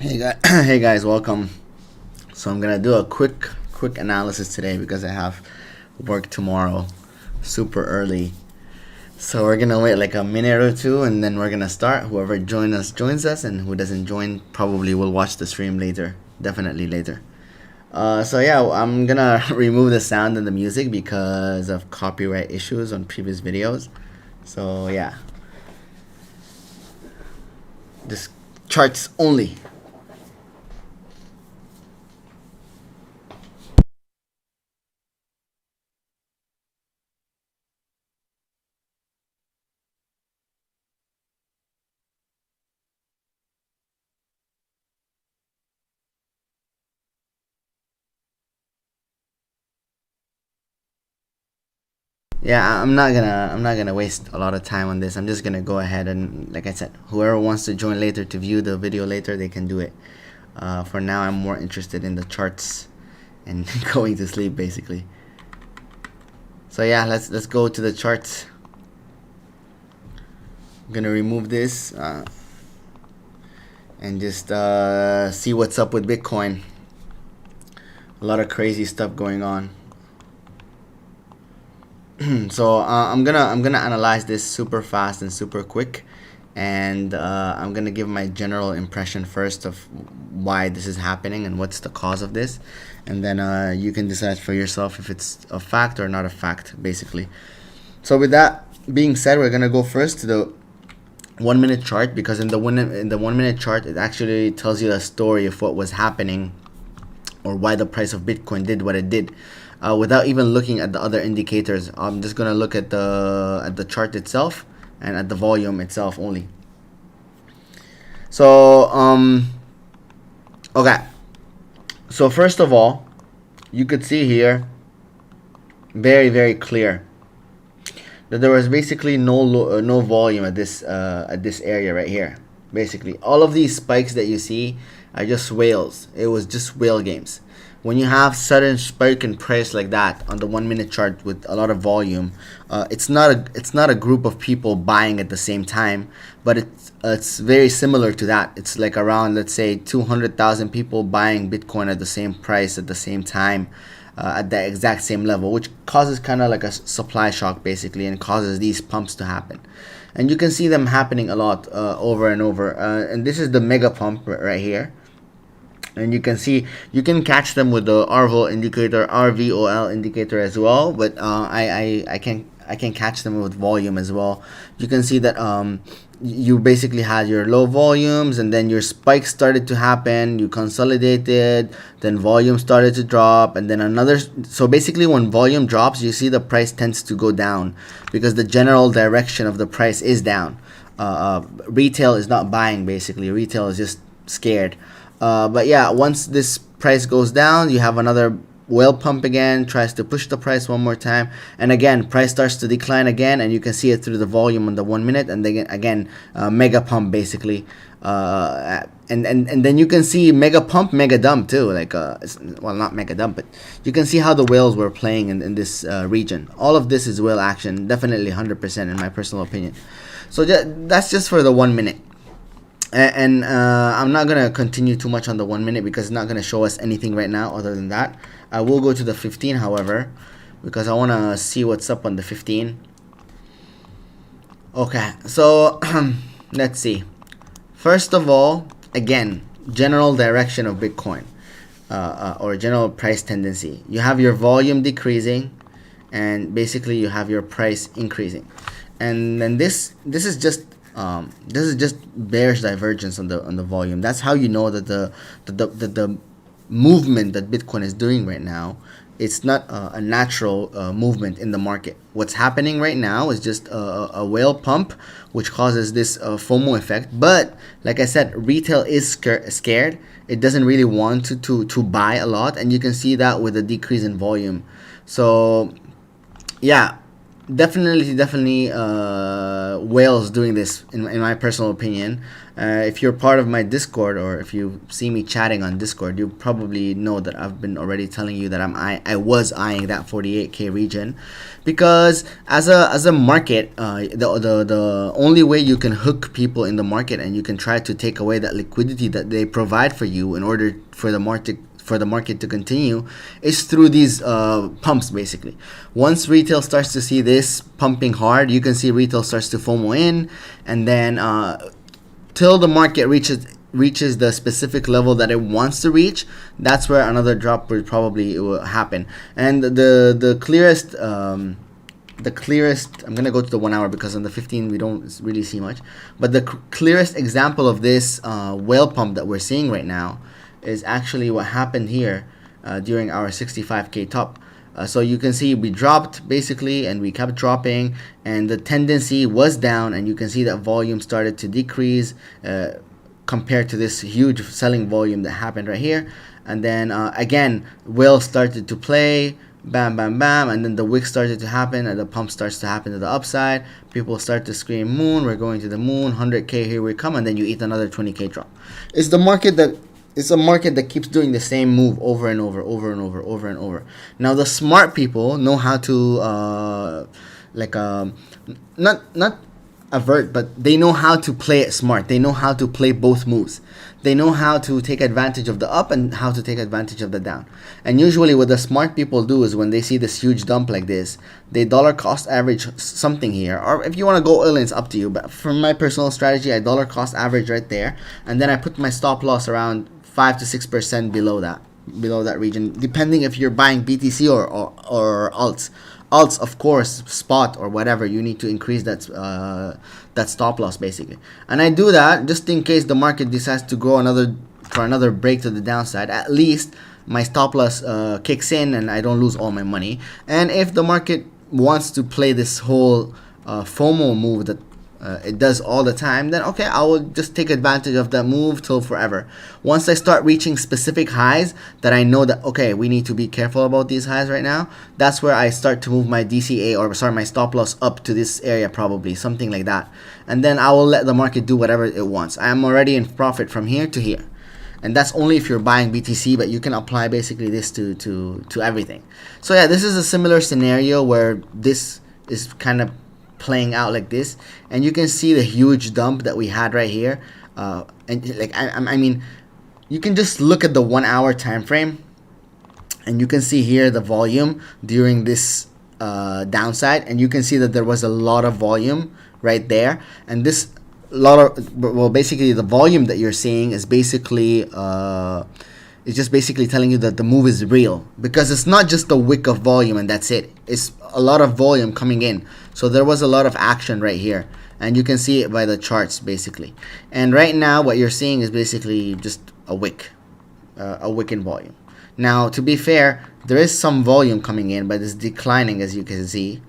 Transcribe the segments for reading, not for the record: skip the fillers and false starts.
Hey guys, welcome. So I'm gonna do a quick analysis today because I have work tomorrow, super early. So we're gonna wait like a minute or two, and then we're gonna start. Whoever joins us, and who doesn't join probably will watch the stream later. Definitely later. So yeah, I'm gonna remove the sound and the music because of copyright issues on previous videos. So yeah, just charts only. Yeah, I'm not gonna waste a lot of time on this. I'm just gonna go ahead and, like I said, whoever wants to join later to view the video later, they can do it. For now, I'm more interested in the charts and going to sleep basically. So yeah, let's go to the charts. I'm gonna remove this and just see what's up with Bitcoin. A lot of crazy stuff going on. So I'm gonna analyze this super fast and super quick, and I'm gonna give my general impression first of why this is happening and what's the cause of this, and then you can decide for yourself if it's a fact or not a fact, basically. So with that being said, we're gonna go first to the 1 minute chart, because in the 1 minute chart it actually tells you a story of what was happening or why the price of Bitcoin did what it did, without even looking at the other indicators. I'm just gonna look at the chart itself and at the volume itself only. So okay. So first of all, you could see here very clear that there was basically no volume at this area right here. Basically, all of these spikes that you see are just whales. It was just whale games. When you have sudden spike in price like that on the 1 minute chart with a lot of volume, it's not a group of people buying at the same time, but it's very similar to that. It's like around, let's say, 200,000 people buying Bitcoin at the same price at the same time, at the exact same level, which causes kind of like a supply shock basically, and causes these pumps to happen. And you can see them happening a lot, over and over. And this is the mega pump right here. And you can see, you can catch them with the RVOL indicator, RVOL indicator as well. But I can catch them with volume as well. You can see that you basically had your low volumes, and then your spikes started to happen. You consolidated, then volume started to drop, and then another. So basically, when volume drops, you see the price tends to go down because the general direction of the price is down. Retail is not buying, basically. Retail is just scared. But yeah, once this price goes down, you have another whale pump again, tries to push the price one more time, and again price starts to decline again, and you can see it through the volume on the 1 minute, and then again mega pump basically. And then you can see mega pump, mega dump too, like well, not mega dump, but you can see how the whales were playing in this region. All of this is whale action, definitely 100% in my personal opinion. So that's just for the 1 minute. And I'm not gonna continue too much on the 1 minute because it's not gonna show us anything right now other than that. I will go to the 15, however, because I wanna see what's up on the 15. Okay, so let's see. First of all, again, general direction of Bitcoin, or general price tendency. You have your volume decreasing, and basically you have your price increasing, and then this is just bearish divergence on the volume. That's how you know that the movement that Bitcoin is doing right now, it's not a natural movement in the market. What's happening right now is just a whale pump, which causes this FOMO effect. But like I said, retail is scared. It doesn't really want to buy a lot, and you can see that with the decrease in volume. So yeah, definitely whales doing this, in my personal opinion. If you're part of my Discord, or if you see me chatting on Discord, you probably know that I've been already telling you that I was eyeing that 48K region, because as a market, the only way you can hook people in the market and you can try to take away that liquidity that they provide for you in order for the market to continue is through these pumps, basically. Once retail starts to see this pumping hard, you can see retail starts to FOMO in, and then till the market reaches the specific level that it wants to reach, that's where another drop will probably happen. And the clearest I'm gonna go to the 1 hour, because on the 15 we don't really see much, but the clearest example of this whale pump that we're seeing right now is actually what happened here during our 65K top. So you can see we dropped basically, and we kept dropping, and the tendency was down, and you can see that volume started to decrease compared to this huge selling volume that happened right here. And then again, whale started to play, bam bam bam, and then the wick started to happen, and the pump starts to happen to the upside. People start to scream, moon, we're going to the moon, 100K, here we come, and then you eat another 20K drop. It's a market that keeps doing the same move over and over and over. Now the smart people know how to not avert, but they know how to play it smart. They know how to play both moves. They know how to take advantage of the up and how to take advantage of the down. And usually what the smart people do is when they see this huge dump like this, they dollar cost average something here. Or if you want to go all in, it's up to you. But for my personal strategy, I dollar cost average right there. And then I put my stop loss around 5 to 6% below that region, depending if you're buying BTC or alts. Alts, of course, spot or whatever, you need to increase that stop loss, basically. And I do that just in case the market decides to go another break to the downside. At least my stop loss kicks in and I don't lose all my money. And if the market wants to play this whole FOMO move that it does all the time, then okay, I will just take advantage of that move till forever. Once I start reaching specific highs that I know that okay, we need to be careful about these highs right now, that's where I start to move my DCA, or sorry, my stop loss up to this area, probably something like that. And then I will let the market do whatever it wants. I am already in profit from here to here. And that's only if you're buying BTC, but you can apply basically this to everything. So yeah, this is a similar scenario where this is kind of playing out like this, and you can see the huge dump that we had right here, and like I mean, you can just look at the 1 hour time frame, and you can see here the volume during this downside, and you can see that there was a lot of volume right there, and this basically the volume that you're seeing is basically it's just basically telling you that the move is real, because it's not just a wick of volume and that's it. It's a lot of volume coming in. So there was a lot of action right here, and you can see it by the charts basically. And right now what you're seeing is basically just a wick in volume. Now to be fair, there is some volume coming in, but it's declining, as you can see.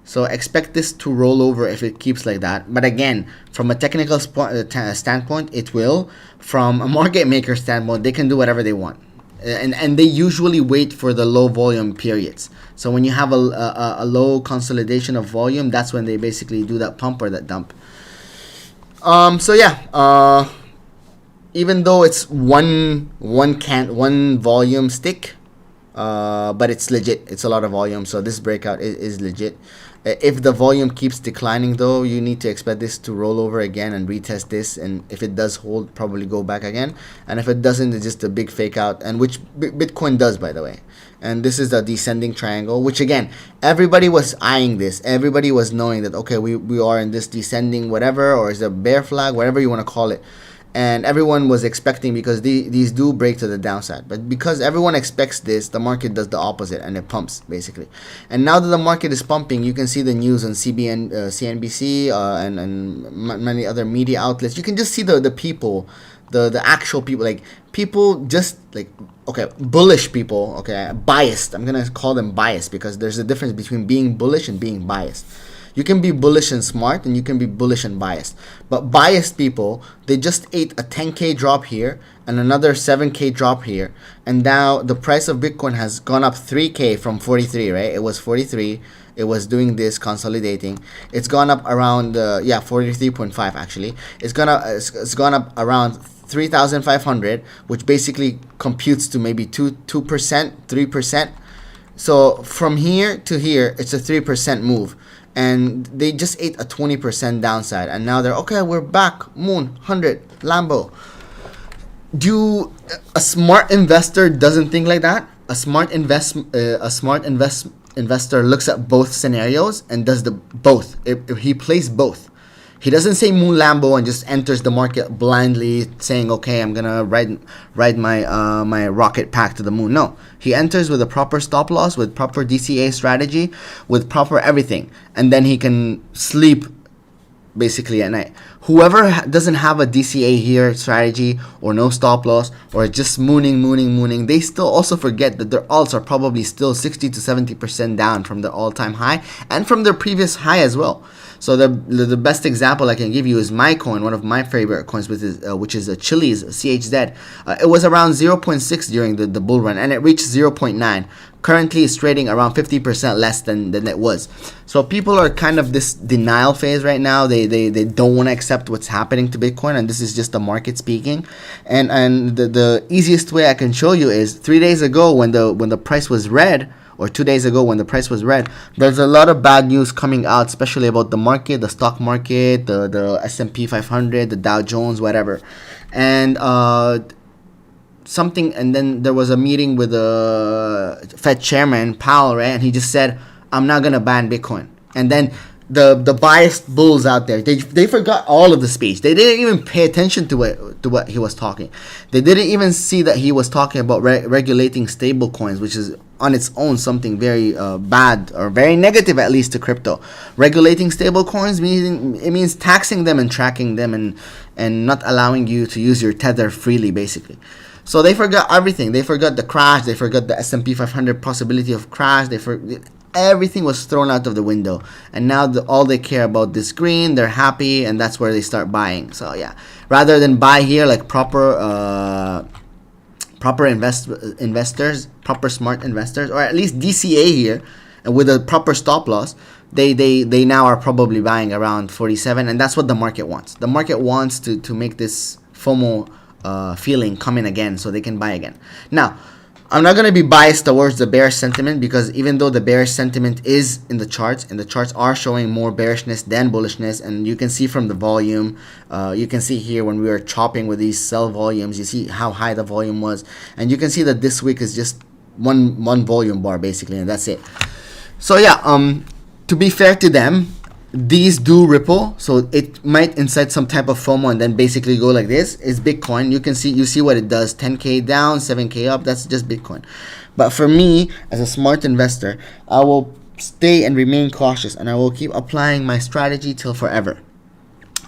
So expect this to roll over if it keeps like that. But again, from a technical standpoint, it will. From a market maker standpoint, they can do whatever they want. And they usually wait for the low volume periods. So when you have a low consolidation of volume, that's when they basically do that pump or that dump. So yeah, even though it's one volume stick, but it's legit. It's a lot of volume, so this breakout is legit. If the volume keeps declining though, you need to expect this to roll over again and retest this, and if it does hold, probably go back again, and if it doesn't, it's just a big fake out, and which Bitcoin does, by the way. And this is the descending triangle, which again, everybody was eyeing this. Everybody was knowing that okay, we are in this descending whatever, or is a bear flag, whatever you want to call it. And everyone was expecting, because these do break to the downside, but because everyone expects this, the market does the opposite and it pumps basically. And now that the market is pumping, you can see the news on CNBC and many other media outlets. You can just see the people, the actual people, like people just like, okay, bullish people, okay, biased. I'm gonna call them biased, because there's a difference between being bullish and being biased. You can be bullish and smart, and you can be bullish and biased. But biased people, they just ate a 10K drop here and another 7K drop here. And now the price of Bitcoin has gone up 3K from 43, right? It was 43. it was doing this consolidating. It's gone up around 43.5 actually. It's gone up around 3,500, which basically computes to maybe 2%, 3%. So from here to here, it's a 3% move, and they just ate a 20% downside, and now they're okay. We're back. Moon 100 Lambo. A smart investor doesn't think like that. A smart investor looks at both scenarios and does the both. If he plays both. He doesn't say Moon Lambo and just enters the market blindly, saying, "Okay, I'm gonna ride my my rocket pack to the moon." No, he enters with a proper stop loss, with proper DCA strategy, with proper everything, and then he can sleep basically at night. Whoever doesn't have a DCA here strategy, or no stop loss, or just mooning, they still also forget that their alts are probably still 60 to 70% down from their all-time high and from their previous high as well. So the best example I can give you is my coin, one of my favorite coins, which is a Chili's CHZ. It was around 0.6 during the bull run, and it reached 0.9. Currently, it's trading around 50% less than it was. So people are kind of this denial phase right now. They don't want to accept what's happening to Bitcoin, and this is just the market speaking. And the easiest way I can show you is 3 days ago when the price was red, or 2 days ago when the price was red, there's a lot of bad news coming out, especially about the market, the stock market, the S&P 500, the Dow Jones, whatever. And and then there was a meeting with the Fed chairman, Powell, right? And he just said, "I'm not gonna ban Bitcoin." And then the biased bulls out there, they forgot all of the speech. They didn't even pay attention to what he was talking. They didn't even see that he was talking about regulating stable coins, which is on its own something very bad, or very negative at least, to crypto. Regulating stable coins means taxing them and tracking them, and not allowing you to use your tether freely, basically. So they forgot everything. They forgot the crash. They forgot the S&P 500 possibility of crash. Everything was thrown out of the window, and now all they care about is green. They're happy, and that's where they start buying. So yeah, rather than buy here like proper investors, proper smart investors, or at least DCA here, and with a proper stop loss, they now are probably buying around 47, and that's what the market wants. The market wants to make this FOMO feeling come in again, so they can buy again. Now, I'm not going to be biased towards the bearish sentiment, because even though the bearish sentiment is in the charts, and the charts are showing more bearishness than bullishness, and you can see from the volume, you can see here when we were chopping with these sell volumes, you see how high the volume was, and you can see that this week is just one volume bar basically, and that's it. So yeah, to be fair to them, these do ripple, so it might incite some type of FOMO and then basically go like this. Is Bitcoin. You see what it does. 10k down, 7k up. That's just Bitcoin. But for me, as a smart investor, I will stay and remain cautious, and I will keep applying my strategy till forever.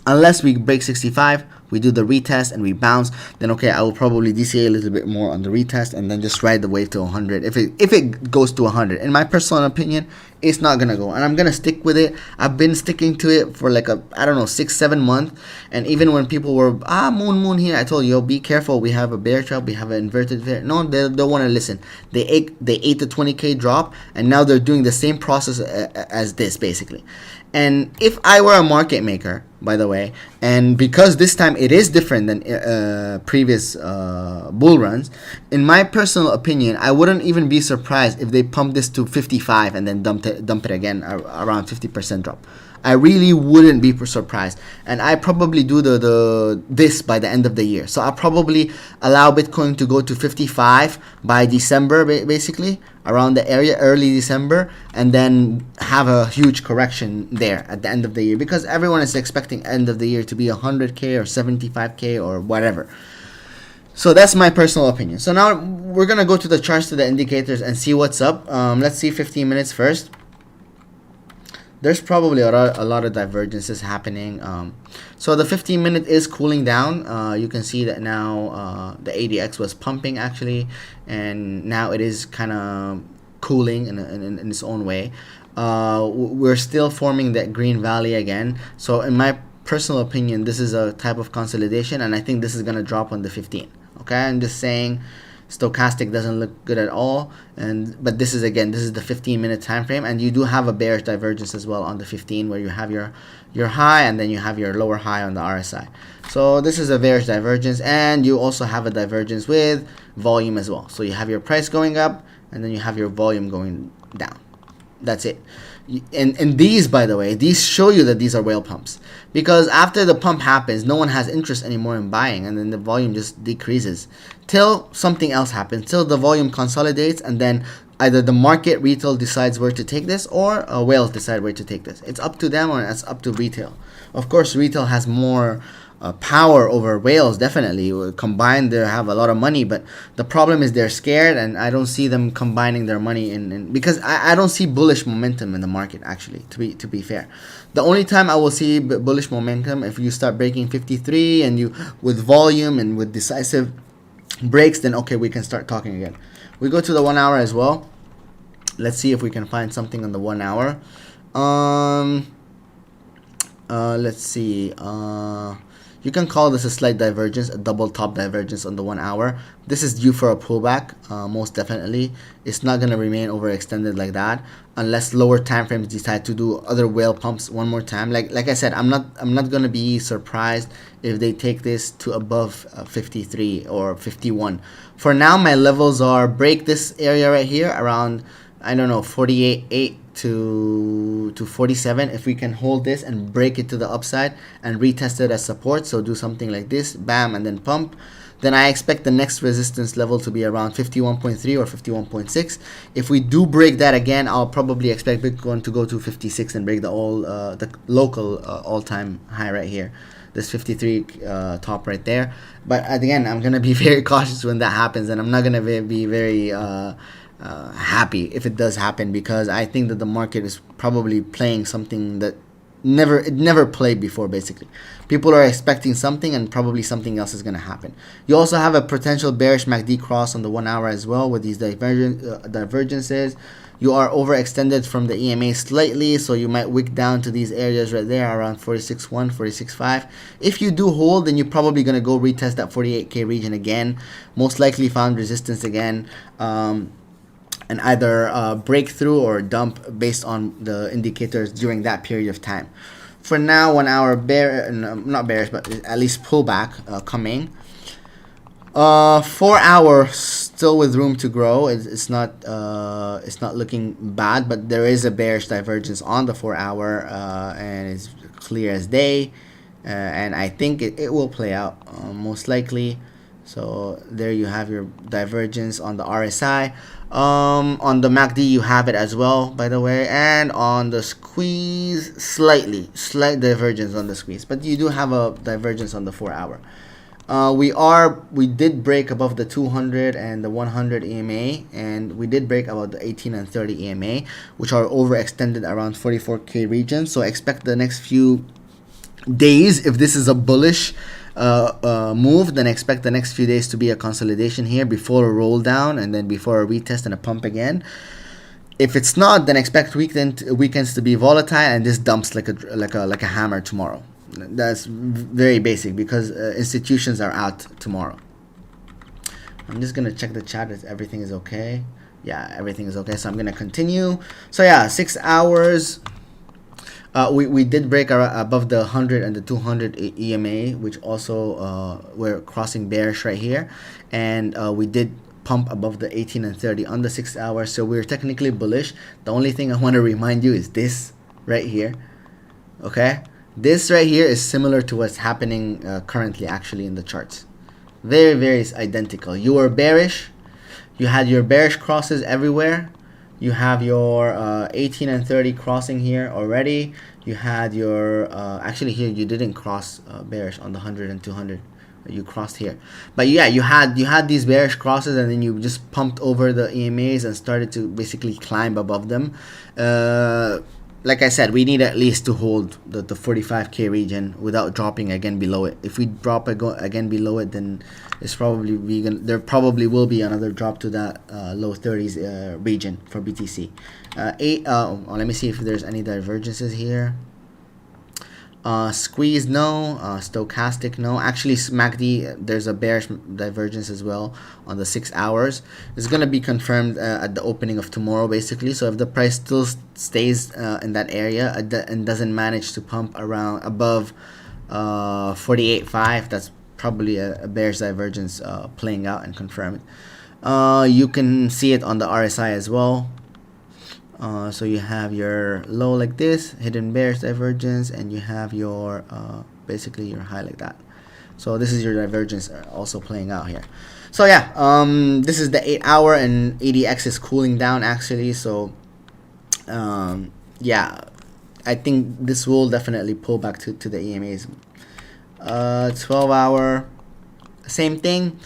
Unless we break 65, we do the retest and we bounce, then okay, I will probably DCA a little bit more on the retest and then just ride the wave to 100. If it goes to 100, in my personal opinion, it's not gonna go, and I'm gonna stick with it. I've been sticking to it for like 6-7 months, and even when people were moon here, I told you, yo, be careful. We have a bear trap. We have an inverted bear. No, they don't want to listen. They ate the 20k drop, and now they're doing the same process as this basically. And if I were a market maker, by the way, and because this time it is different than previous bull runs, in my personal opinion, I wouldn't even be surprised if they pump this to 55 and then dump it again around 50% drop. I really wouldn't be surprised, and I probably do this by the end of the year. So I'll probably allow Bitcoin to go to 55 by December, basically around the area, early December, and then have a huge correction there at the end of the year, because everyone is expecting end of the year to be 100k or 75k or whatever. So that's my personal opinion. So now we're gonna go to the charts, to the indicators, and see what's up. Let's see 15 minutes first. There's probably a lot of divergences happening. So the 15-minute is cooling down. You can see that now the ADX was pumping actually, and now it is kind of cooling in its own way. We're still forming that green valley again. So in my personal opinion, this is a type of consolidation, and I think this is going to drop on the 15. Okay, I'm just saying Stochastic doesn't look good at all, but this is, again, this is the 15-minute time frame, and you do have a bearish divergence as well on the 15, where you have your high and then you have your lower high on the RSI. So this is a bearish divergence, and you also have a divergence with volume as well. So you have your price going up and then you have your volume going down. That's it. And these, by the way, these show you that these are whale pumps, because after the pump happens, no one has interest anymore in buying, and then the volume just decreases till something else happens, till the volume consolidates, and then either the market, retail, decides where to take this, or whales decide where to take this. It's up to them, or it's up to retail. Of course, retail has more power over whales, definitely. Combined, they have a lot of money, but the problem is they're scared, and I don't see them combining their money in because I don't see bullish momentum in the market, actually, to be fair. The only time I will see bullish momentum, if you start breaking 53 and you with volume and with decisive breaks, then okay, we can start talking again. We go to the 1 hour as well. Let's see if we can find something on the 1 hour. Let's see. You can call this a slight divergence, a double top divergence on the 1 hour. This is due for a pullback, most definitely. It's not going to remain overextended like that unless lower time frames decide to do other whale pumps one more time. Like I said, I'm not going to be surprised if they take this to above 53 or 51. For now, my levels are break this area right here around, I don't know, 48.8 to 47. If we can hold this and break it to the upside and retest it as support, so do something like this, bam, and then pump, then I expect the next resistance level to be around 51.3 or 51.6. If we do break that again, I'll probably expect Bitcoin to go to 56 and break the local all-time high right here, this 53 top right there. But again, I'm gonna be very cautious when that happens, and I'm not gonna be very happy if it does happen, because I think that the market is probably playing something that never played before. Basically, people are expecting something, and probably something else is going to happen. You also have a potential bearish MACD cross on the 1 hour as well with these divergences. You are overextended from the EMA slightly, so you might wick down to these areas right there around 46.1, 46.5. If you do hold, then you're probably going to go retest that 48K region again, most likely found resistance again, and either break through or dump based on the indicators during that period of time. For now, 1 hour not bearish, but at least pullback coming. 4 hour still with room to grow. It's not looking bad, but there is a bearish divergence on the 4 hour, and it's clear as day, and I think it will play out most likely. So there you have your divergence on the RSI. On the MACD you have it as well, by the way, and on the squeeze, slight divergence on the squeeze, but you do have a divergence on the 4 hour. We did break above the 200 and the 100 EMA, and we did break about the 18 and 30 EMA, which are overextended around 44K region. So expect the next few days, if this is a bullish move, then expect the next few days to be a consolidation here before a roll down, and then before a retest and a pump again. If it's not, then expect weekends to be volatile, and this dumps like a hammer tomorrow. That's very basic, because institutions are out tomorrow. I'm just gonna check the chat if everything is okay. Yeah, everything is okay, so I'm gonna continue. So yeah, 6 hours. We did break above the 100 and the 200 EMA, which also we're crossing bearish right here, and we did pump above the 18 and 30 on the 6 hours, so we're technically bullish. The only thing I want to remind you is this right here. Okay, this right here is similar to what's happening currently actually in the charts. Very identical. You were bearish, you had your bearish crosses everywhere. You have your 18 and 30 crossing here already. You had your actually here you didn't cross bearish on the 100 and 200. You crossed here, but yeah, you had these bearish crosses, and then you just pumped over the EMAs and started to basically climb above them. Like I said, we need at least to hold the 45K region without dropping again below it. If we drop again below it, then it's probably there probably will be another drop to that low 30s region for BTC. Let me see if there's any divergences here. Squeeze, no. Stochastic, no. Actually, MACD, there's a bearish divergence as well on the 6 hours. It's going to be confirmed at the opening of tomorrow, basically. So if the price still stays in that area and doesn't manage to pump around above 48.5, that's probably a bearish divergence playing out and confirmed. You can see it on the RSI as well. So you have your low like this, hidden bearish divergence, and you have your basically your high like that. So this is your divergence also playing out here. So yeah, this is the 8 hour, and ADX is cooling down actually. So yeah, I think this will definitely pull back to the EMAs. 12 hour, same thing.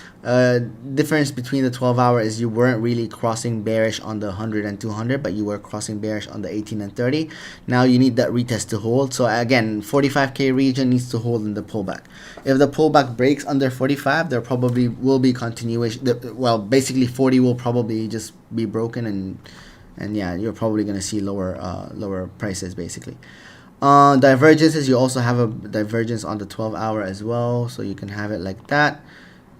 Difference between the 12 hour is you weren't really crossing bearish on the 100 and 200, but you were crossing bearish on the 18 and 30. Now you need that retest to hold. So again, 45k region needs to hold in the pullback. If the pullback breaks under 45, there probably will be continuation. Well, basically 40 will probably just be broken, and yeah, you're probably gonna see lower prices basically. Divergences, you also have a divergence on the 12 hour as well, so you can have it like that.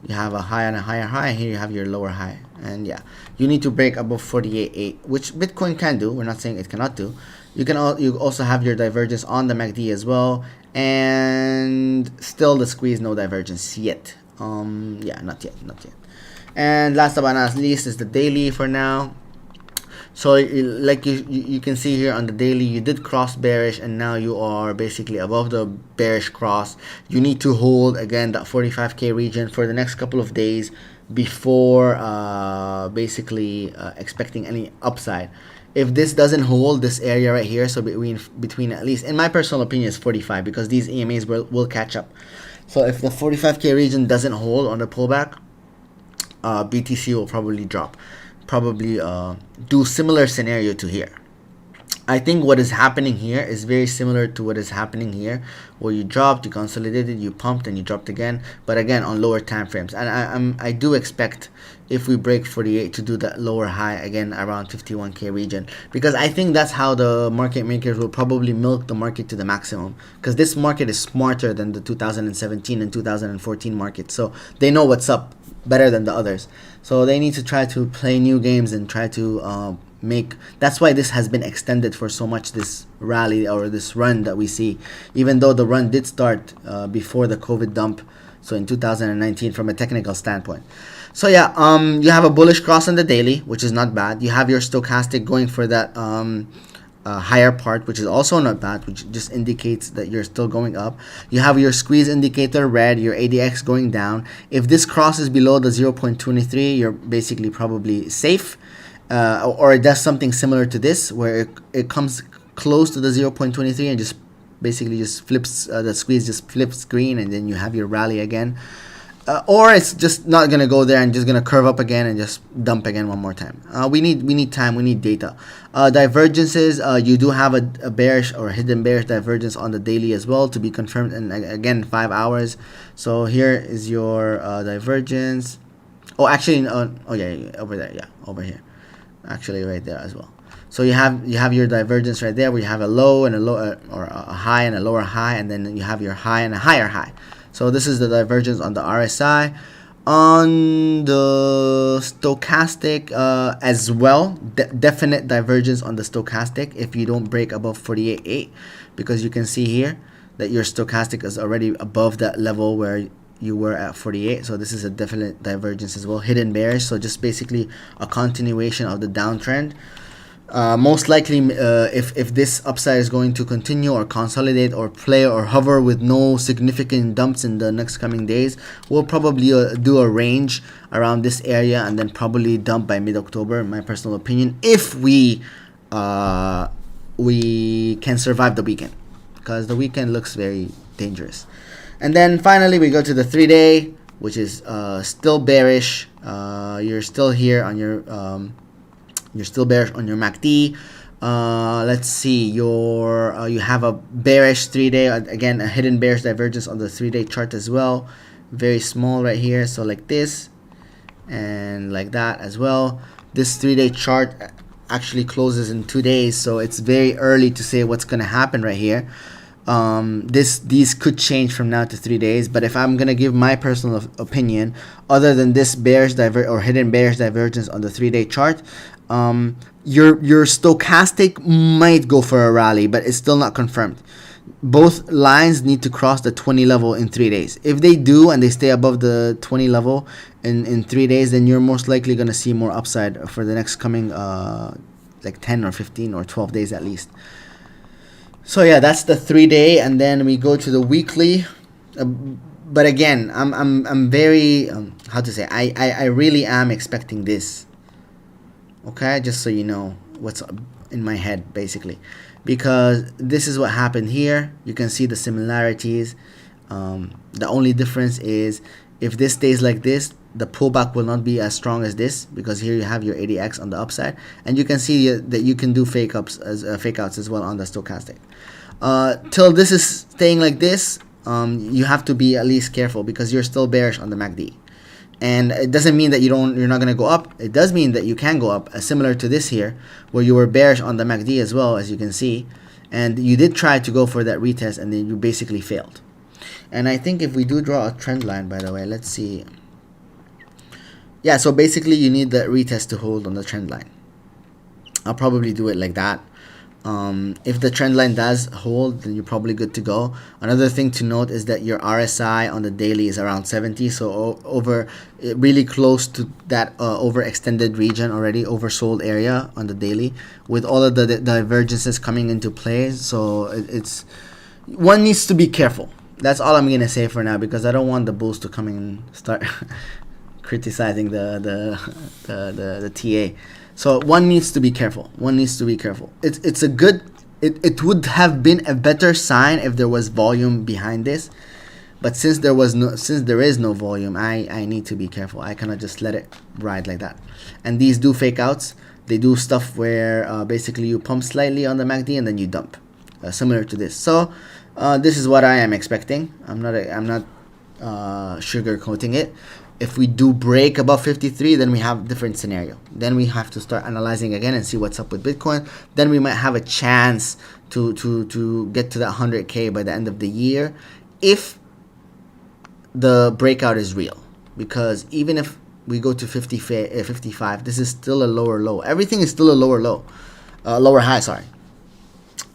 You have a high and a higher high, and here you have your lower high. And yeah, you need to break above 48.8, which Bitcoin can do. We're not saying it cannot do. You also have your divergence on the MACD as well, and still the squeeze, no divergence yet. Yeah, not yet. And last but not least is the daily for now. So like you can see here on the daily, you did cross bearish, and now you are basically above the bearish cross. You need to hold again that 45k region for the next couple of days before basically expecting any upside. If this doesn't hold this area right here, so between at least, in my personal opinion, is 45, because these EMAs will catch up. So if the 45k region doesn't hold on the pullback, BTC will probably drop. Probably do similar scenario to here. I think what is happening here is very similar to what is happening here, where you dropped, you consolidated, you pumped, and you dropped again, but again on lower time frames. And I do expect, if we break 48, to do that lower high again around 51k region, because I think that's how the market makers will probably milk the market to the maximum, because this market is smarter than the 2017 and 2014 market, so they know what's up better than the others. So they need to try to play new games and try to that's why this has been extended for so much, this rally or this run that we see, even though the run did start before the COVID dump, so in 2019 from a technical standpoint. So yeah, you have a bullish cross on the daily, which is not bad. You have your stochastic going for that higher part, which is also not bad, which just indicates that you're still going up. You have your squeeze indicator red, your ADX going down. If this crosses below the 0.23, you're basically probably safe, or it does something similar to this, where it comes close to the 0.23 and just basically just flips, the squeeze just flips green, and then you have your rally again. Or it's just not gonna go there and just gonna curve up again and just dump again one more time. We need time. We need data. Divergences. You do have a bearish or hidden bearish divergence on the daily as well, to be confirmed in again 5 hours. So here is your divergence. Oh, actually, oh yeah, over there. Yeah, over here. Actually, right there as well. So you have your divergence right there, where you have a low and a low, or a high and a lower high, and then you have your high and a higher high. So this is the divergence on the RSI. On the stochastic as well, definite divergence on the stochastic if you don't break above 48.8, because you can see here that your stochastic is already above that level where you were at 48. So this is a definite divergence as well. Hidden bearish, so just basically a continuation of the downtrend. Most likely, if this upside is going to continue or consolidate or play or hover with no significant dumps in the next coming days, we'll probably do a range around this area and then probably dump by mid-October, in my personal opinion, if we can survive the weekend, because the weekend looks very dangerous. And then finally we go to the 3-day, which is still bearish. You're still here on your you're still bearish on your MACD. Let's see, you have a bearish 3-day, again a hidden bearish divergence on the 3-day chart as well, very small right here, so like this and like that as well. This 3-day chart actually closes in 2 days, so it's very early to say what's going to happen right here. These could change from now to 3 days. But if I'm gonna give my personal opinion, other than this hidden bearish divergence on the 3-day chart, your stochastic might go for a rally, but it's still not confirmed. Both lines need to cross the 20 level in 3 days. If they do and they stay above the 20 level in 3 days, then you're most likely going to see more upside for the next coming like 10 or 15 or 12 days at least. So yeah, that's the 3-day, and then we go to the weekly. But again, I'm very how to say, I really am expecting this. Okay, just so you know what's in my head basically, because this is what happened here. You can see the similarities. The only difference is if this stays like this, the pullback will not be as strong as this, because here you have your 80x on the upside, and you can see that you can do fake outs as well on the stochastic. Till this is staying like this, you have to be at least careful, because you're still bearish on the MACD. And it doesn't mean that you're not going to go up. It does mean that you can go up, similar to this here, where you were bearish on the MACD as well, as you can see. And you did try to go for that retest, and then you basically failed. And I think if we do draw a trend line, by the way, let's see. Yeah, so basically you need the retest to hold on the trend line. I'll probably do it like that. If the trend line does hold, then you're probably good to go. Another thing to note is that your RSI on the daily is around 70, so really close to that overextended region already, oversold area on the daily, with all of the divergences coming into play. So it's one needs to be careful. That's all I'm gonna say for now, because I don't want the bulls to come in and start criticizing the TA. So one needs to be careful. It's a good. It would have been a better sign if there was volume behind this, but since there is no volume, I need to be careful. I cannot just let it ride like that. And these do fake outs. They do stuff where basically you pump slightly on the MACD and then you dump, similar to this. So this is what I am expecting. I'm not sugarcoating it. If we do break above 53, then we have a different scenario. Then we have to start analyzing again and see what's up with Bitcoin. Then we might have a chance to get to that 100K by the end of the year, if the breakout is real. Because even if we go to 55, this is still a lower low. Everything is still a lower high, sorry.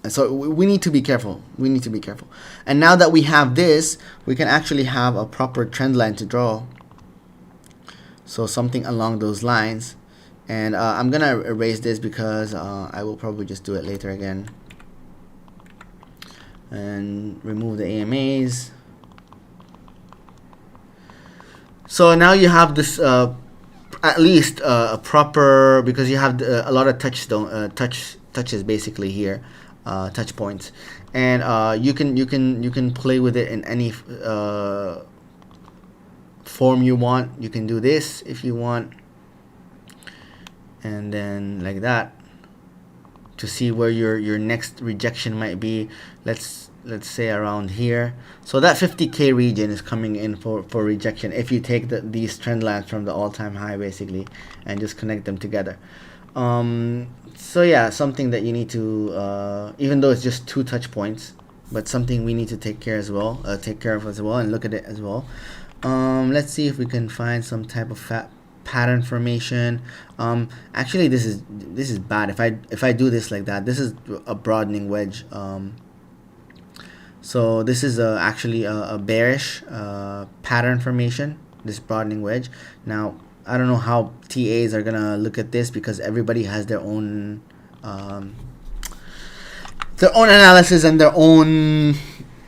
And so we need to be careful. And now that we have this, we can actually have a proper trend line to draw. So something along those lines. And I'm going to erase this because I will probably just do it later again. And remove the AMAs. So now you have this at least a proper, because you have a lot of touches basically here, touch points. And you can play with it in any form you want. You can do this if you want, and then like that, to see where your next rejection might be. Let's say around here. So that 50K region is coming in for rejection if you take these trend lines from the all-time high basically and just connect them together. So yeah, something that you need to even though it's just 2 touch points, but something we need to take care of as well, and look at it as well. Let's see if we can find some type of pattern formation. Actually this is bad. If I do this like that, this is a broadening wedge. So this is actually a bearish pattern formation, this broadening wedge. Now I don't know how TAs are gonna look at this, because everybody has their own analysis and their own.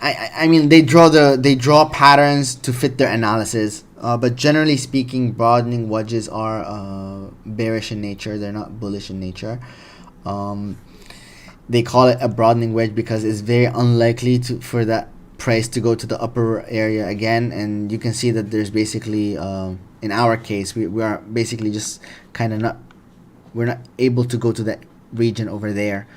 I mean, they draw patterns to fit their analysis, but generally speaking, broadening wedges are bearish in nature. They're not bullish in nature. They call it a broadening wedge because it's very unlikely for that price to go to the upper area again. And you can see that there's basically, in our case, we are basically just kind of we're not able to go to that region over there.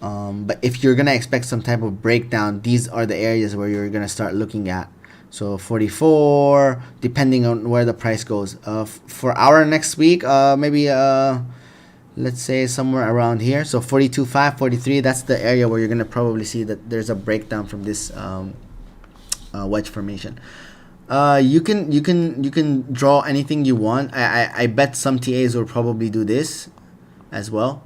But if you're gonna expect some type of breakdown, these are the areas where you're gonna start looking at. So 44, depending on where the price goes. For our next week, maybe let's say somewhere around here. So 42.5, 43, that's the area where you're going to probably see that there's a breakdown from this wedge formation. You can draw anything you want. I bet some TAs will probably do this as well.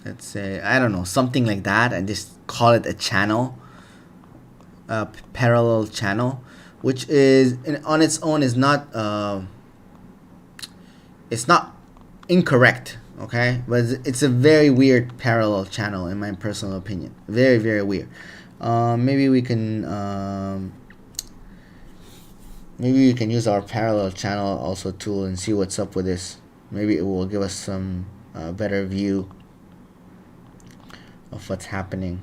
Let's say, I don't know, something like that, and just call it a channel, a parallel channel, which is on its own is not it's not incorrect, okay, but it's a very weird parallel channel in my personal opinion. Very weird. Maybe we can use our parallel channel also tool and see what's up with this. Maybe it will give us some better view of what's happening.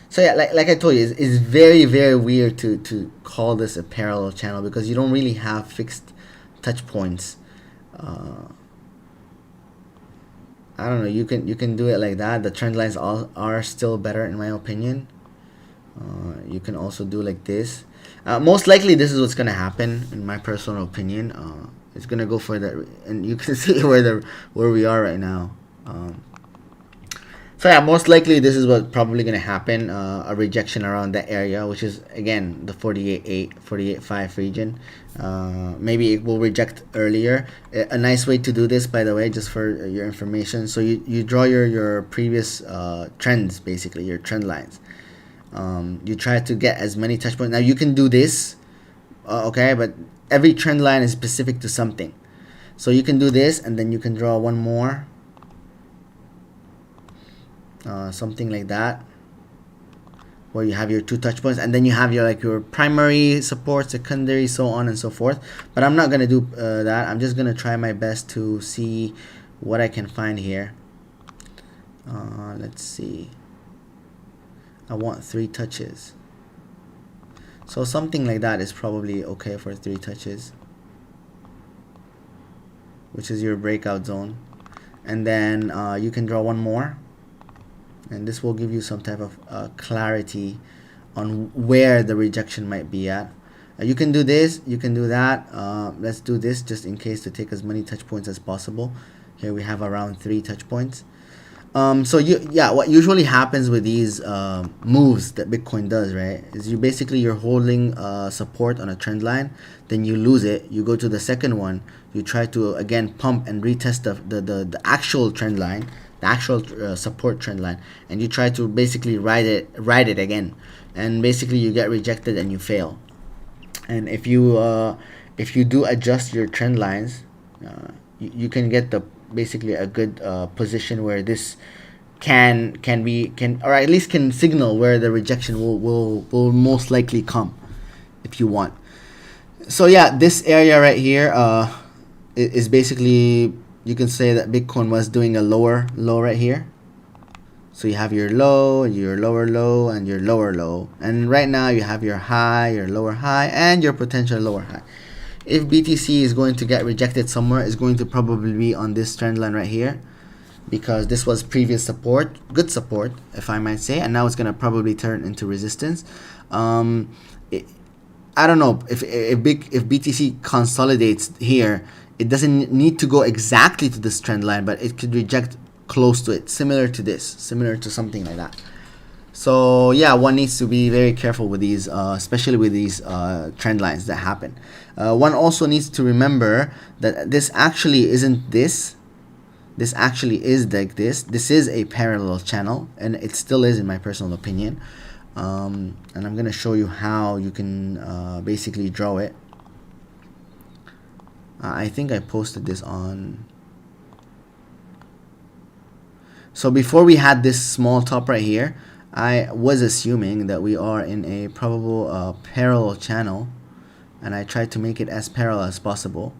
So yeah, like I told you, it's very weird to call this a parallel channel, because you don't really have fixed touch points. I don't know, you can do it like that. The trend lines are still better in my opinion. You can also do like this. Most likely this is what's gonna happen in my personal opinion. It's gonna go for that, and you can see where we are right now. So yeah, most likely this is what's probably going to happen, a rejection around that area, which is again the 48.8, 48.5 region. Maybe it will reject earlier. A nice way to do this, by the way, just for your information. So you draw your previous trends, basically your trend lines. You try to get as many touch points. Now you can do this, okay, but every trend line is specific to something. So you can do this, and then you can draw one more. Something like that, where you have your two touch points, and then you have your primary support, secondary, so on and so forth. But I'm not gonna do that. I'm just gonna try my best to see what I can find here. Let's see. I want 3 touches, so something like that is probably okay for 3 touches, which is your breakout zone. And then you can draw one more, and this will give you some type of clarity on where the rejection might be at. You can do this, you can do that. Let's do this just in case, to take as many touch points as possible. Here we have around 3 touch points. So what usually happens with these moves that Bitcoin does, right, is you're holding support on a trend line, then you lose it, you go to the second one, you try to again pump and retest the actual trend line, the actual support trend line, and you try to basically ride it again, and basically you get rejected and you fail. And if you do adjust your trend lines, you can get basically a good position where this can or at least can signal where the rejection will most likely come, if you want. So yeah, this area right here is basically, you can say that Bitcoin was doing a lower low right here. So you have your low, your lower low, and your lower low, and right now you have your high, your lower high, and your potential lower high. If BTC is going to get rejected somewhere, it's going to probably be on this trend line right here, because this was previous support, good support if I might say, and now it's going to probably turn into resistance. I don't know if BTC consolidates here, it doesn't need to go exactly to this trend line, but it could reject close to it, similar to something like that. So yeah, one needs to be very careful with these, especially with these trend lines that happen. One also needs to remember that this actually isn't this. This actually is like this. This is a parallel channel, and it still is in my personal opinion. And I'm going to show you how you can basically draw it. I think I posted this on. So before we had this small top right here, I was assuming that we are in a probable parallel channel, and I tried to make it as parallel as possible.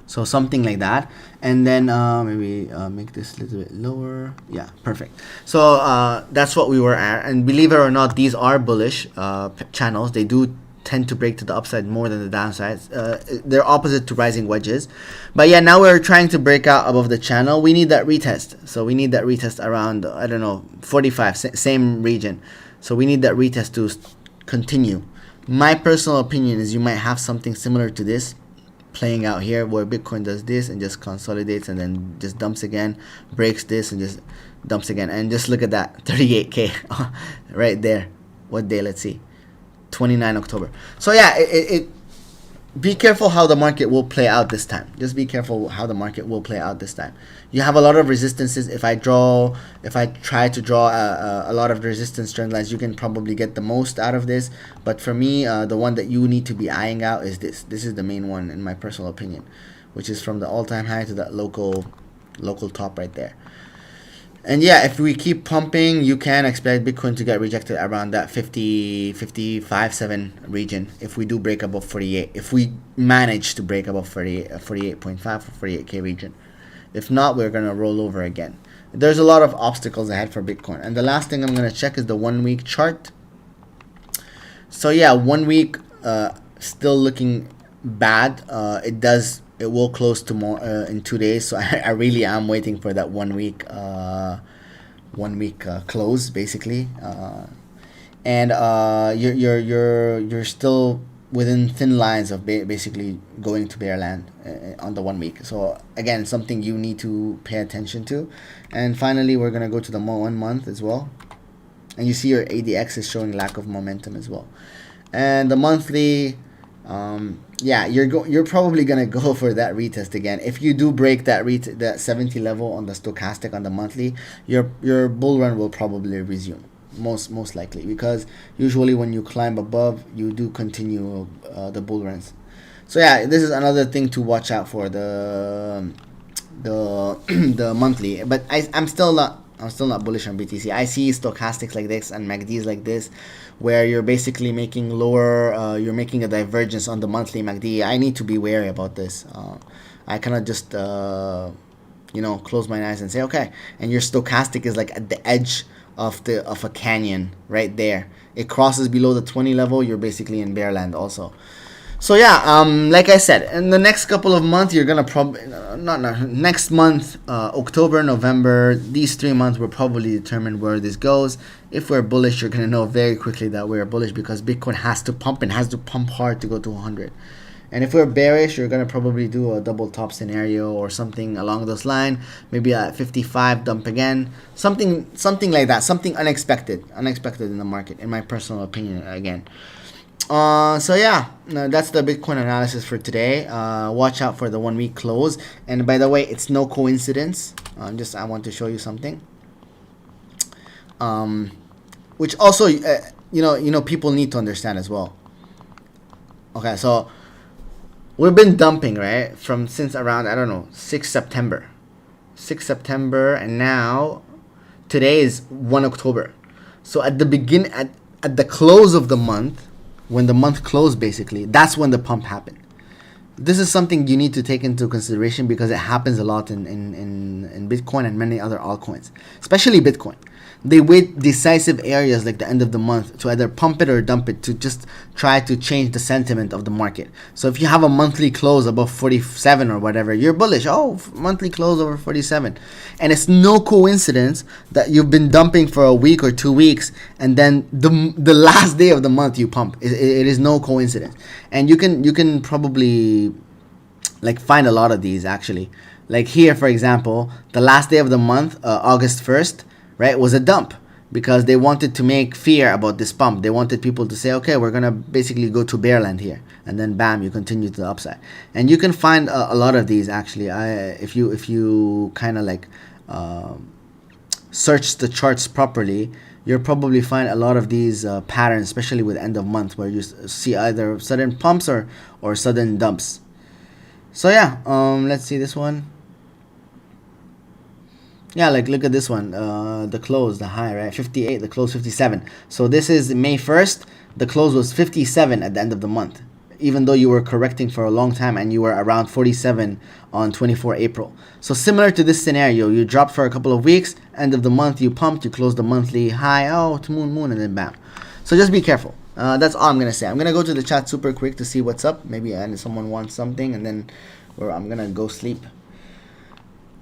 So something like that, and then maybe make this a little bit lower. Yeah, perfect. So that's what we were at, and believe it or not, these are bullish channels. They do tend to break to the upside more than the downsides. They're opposite to rising wedges. But yeah, now we're trying to break out above the channel. We need that retest. So we need that retest around, I don't know, 45, same region. So we need that retest to continue. My personal opinion is you might have something similar to this playing out here, where Bitcoin does this and just consolidates and then just dumps again, breaks this and just dumps again. And just look at that, 38K right there. What day? Let's see, 29 October. So yeah, be careful how the market will play out this time. Just be careful how the market will play out this time. You have a lot of resistances. If I try to draw a lot of resistance trend lines, you can probably get the most out of this. But for me, the one that you need to be eyeing out is this. This is the main one in my personal opinion, which is from the all-time high to that local top right there. And yeah, if we keep pumping, you can expect Bitcoin to get rejected around that 55.7 region if we do break above 48. If we manage to break above 48.5 or 48K region. If not, we're going to roll over again. There's a lot of obstacles ahead for Bitcoin. And the last thing I'm going to check is the 1 week chart. So yeah, 1 week still looking bad. It will close tomorrow in 2 days, so I really am waiting for that 1 week close basically, and you're still within thin lines of basically going to bear land on the 1 week. So again, something you need to pay attention to. And finally, we're gonna go to the 1 month as well, and you see your ADX is showing lack of momentum as well. And the monthly, yeah, you're probably gonna go for that retest again. If you do break that 70 level on the stochastic on the monthly, your bull run will probably resume, most likely, because usually when you climb above, you do continue the bull runs. So yeah, this is another thing to watch out for, the monthly. But I'm still not bullish on BTC. I see stochastics like this and MACDs like this, where you're basically making you're making a divergence on the monthly MACD. I need to be wary about this. I cannot just close my eyes and say okay. And your stochastic is like at the edge of a canyon right there. It crosses below the 20 level. You're basically in bear land also. So yeah, like I said, in the next couple of months, you're gonna next month, October, November, these 3 months will probably determine where this goes. If we're bullish, you're gonna know very quickly that we're bullish, because Bitcoin has to pump and has to pump hard to go to 100. And if we're bearish, you're gonna probably do a double top scenario or something along those lines. Maybe at 55 dump again, something like that, something unexpected in the market, in my personal opinion again. So yeah, that's the Bitcoin analysis for today. Watch out for the 1 week close. And by the way, it's no coincidence. I want to show you something. Which also, people need to understand as well. Okay, so we've been dumping, right, since around, I don't know, 6 September, and now today is 1 October. So at the close of the month, when the month closed, basically, that's when the pump happened. This is something you need to take into consideration, because it happens a lot in Bitcoin and many other altcoins, especially Bitcoin. They wait decisive areas like the end of the month to either pump it or dump it, to just try to change the sentiment of the market. So if you have a monthly close above 47 or whatever, you're bullish. Oh, monthly close over 47. And it's no coincidence that you've been dumping for a week or 2 weeks, and then the last day of the month you pump. It is no coincidence. And you can probably find a lot of these actually. Like here, for example, the last day of the month, August 1st, right, was a dump, because they wanted to make fear about this pump. They wanted people to say, okay, we're gonna basically go to bear land here, and then bam, you continue to the upside. And you can find a lot of these actually. If you kind of search the charts properly, you'll probably find a lot of these patterns, especially with end of month, where you see either sudden pumps or sudden dumps. So yeah, let's see this one. Yeah, look at this one, the close, the high, right, 58, the close 57. So this is May 1st, the close was 57 at the end of the month, even though you were correcting for a long time and you were around 47 on 24 April. So similar to this scenario, you dropped for a couple of weeks, end of the month you pumped, you closed the monthly high, to moon, and then bam. So just be careful. That's all I'm going to say. I'm going to go to the chat super quick to see what's up. Maybe someone wants something, and then I'm going to go sleep.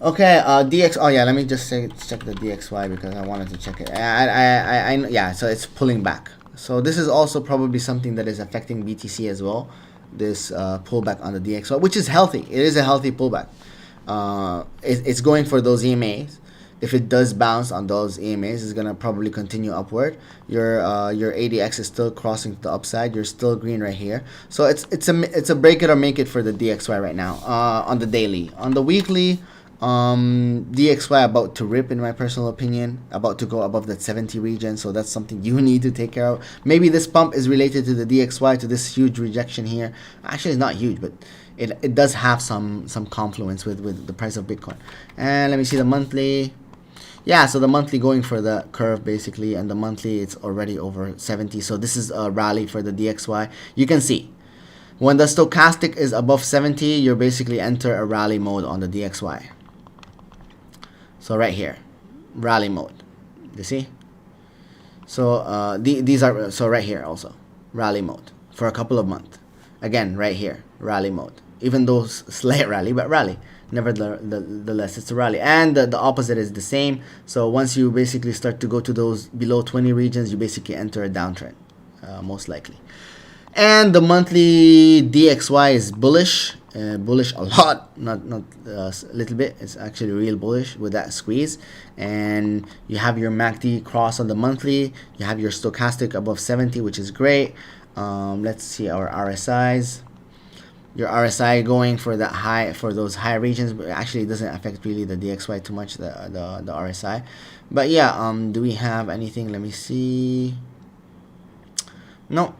Okay, DX. Oh yeah, let me just check the DXY, because I wanted to check it. Yeah, so it's pulling back. So this is also probably something that is affecting BTC as well. This pullback on the DXY, which is healthy. It is a healthy pullback. It's going for those EMAs. If it does bounce on those EMAs, it's gonna probably continue upward. Your ADX is still crossing to the upside. You're still green right here. So it's a break it or make it for the DXY right now. On the daily, on the weekly, DXY about to rip, in my personal opinion, about to go above that 70 region. So that's something you need to take care of. Maybe this pump is related to the DXY, to this huge rejection here. Actually, it's not huge, but it does have some confluence with the price of Bitcoin. And let me see the monthly. Yeah, so the monthly going for the curve basically, and the monthly it's already over 70. So this is a rally for the DXY. You can see when the stochastic is above 70, you're basically enter a rally mode on the DXY. So right here, rally mode. You see? So these are, so right here also, rally mode for a couple of months. Again, right here, rally mode. Even though slight rally, but rally. Nevertheless, it's a rally. And the opposite is the same. So once you basically start to go to those below 20 regions, you basically enter a downtrend, most likely. And the monthly DXY is bullish. Bullish a lot, not a little bit. It's actually real bullish with that squeeze. And you have your MACD cross on the monthly. You have your stochastic above 70, which is great. Let's see our RSIs. Your RSI going for that high, for those high regions, but actually it doesn't affect really the DXY too much, the RSI. But yeah, do we have anything? Let me see. No,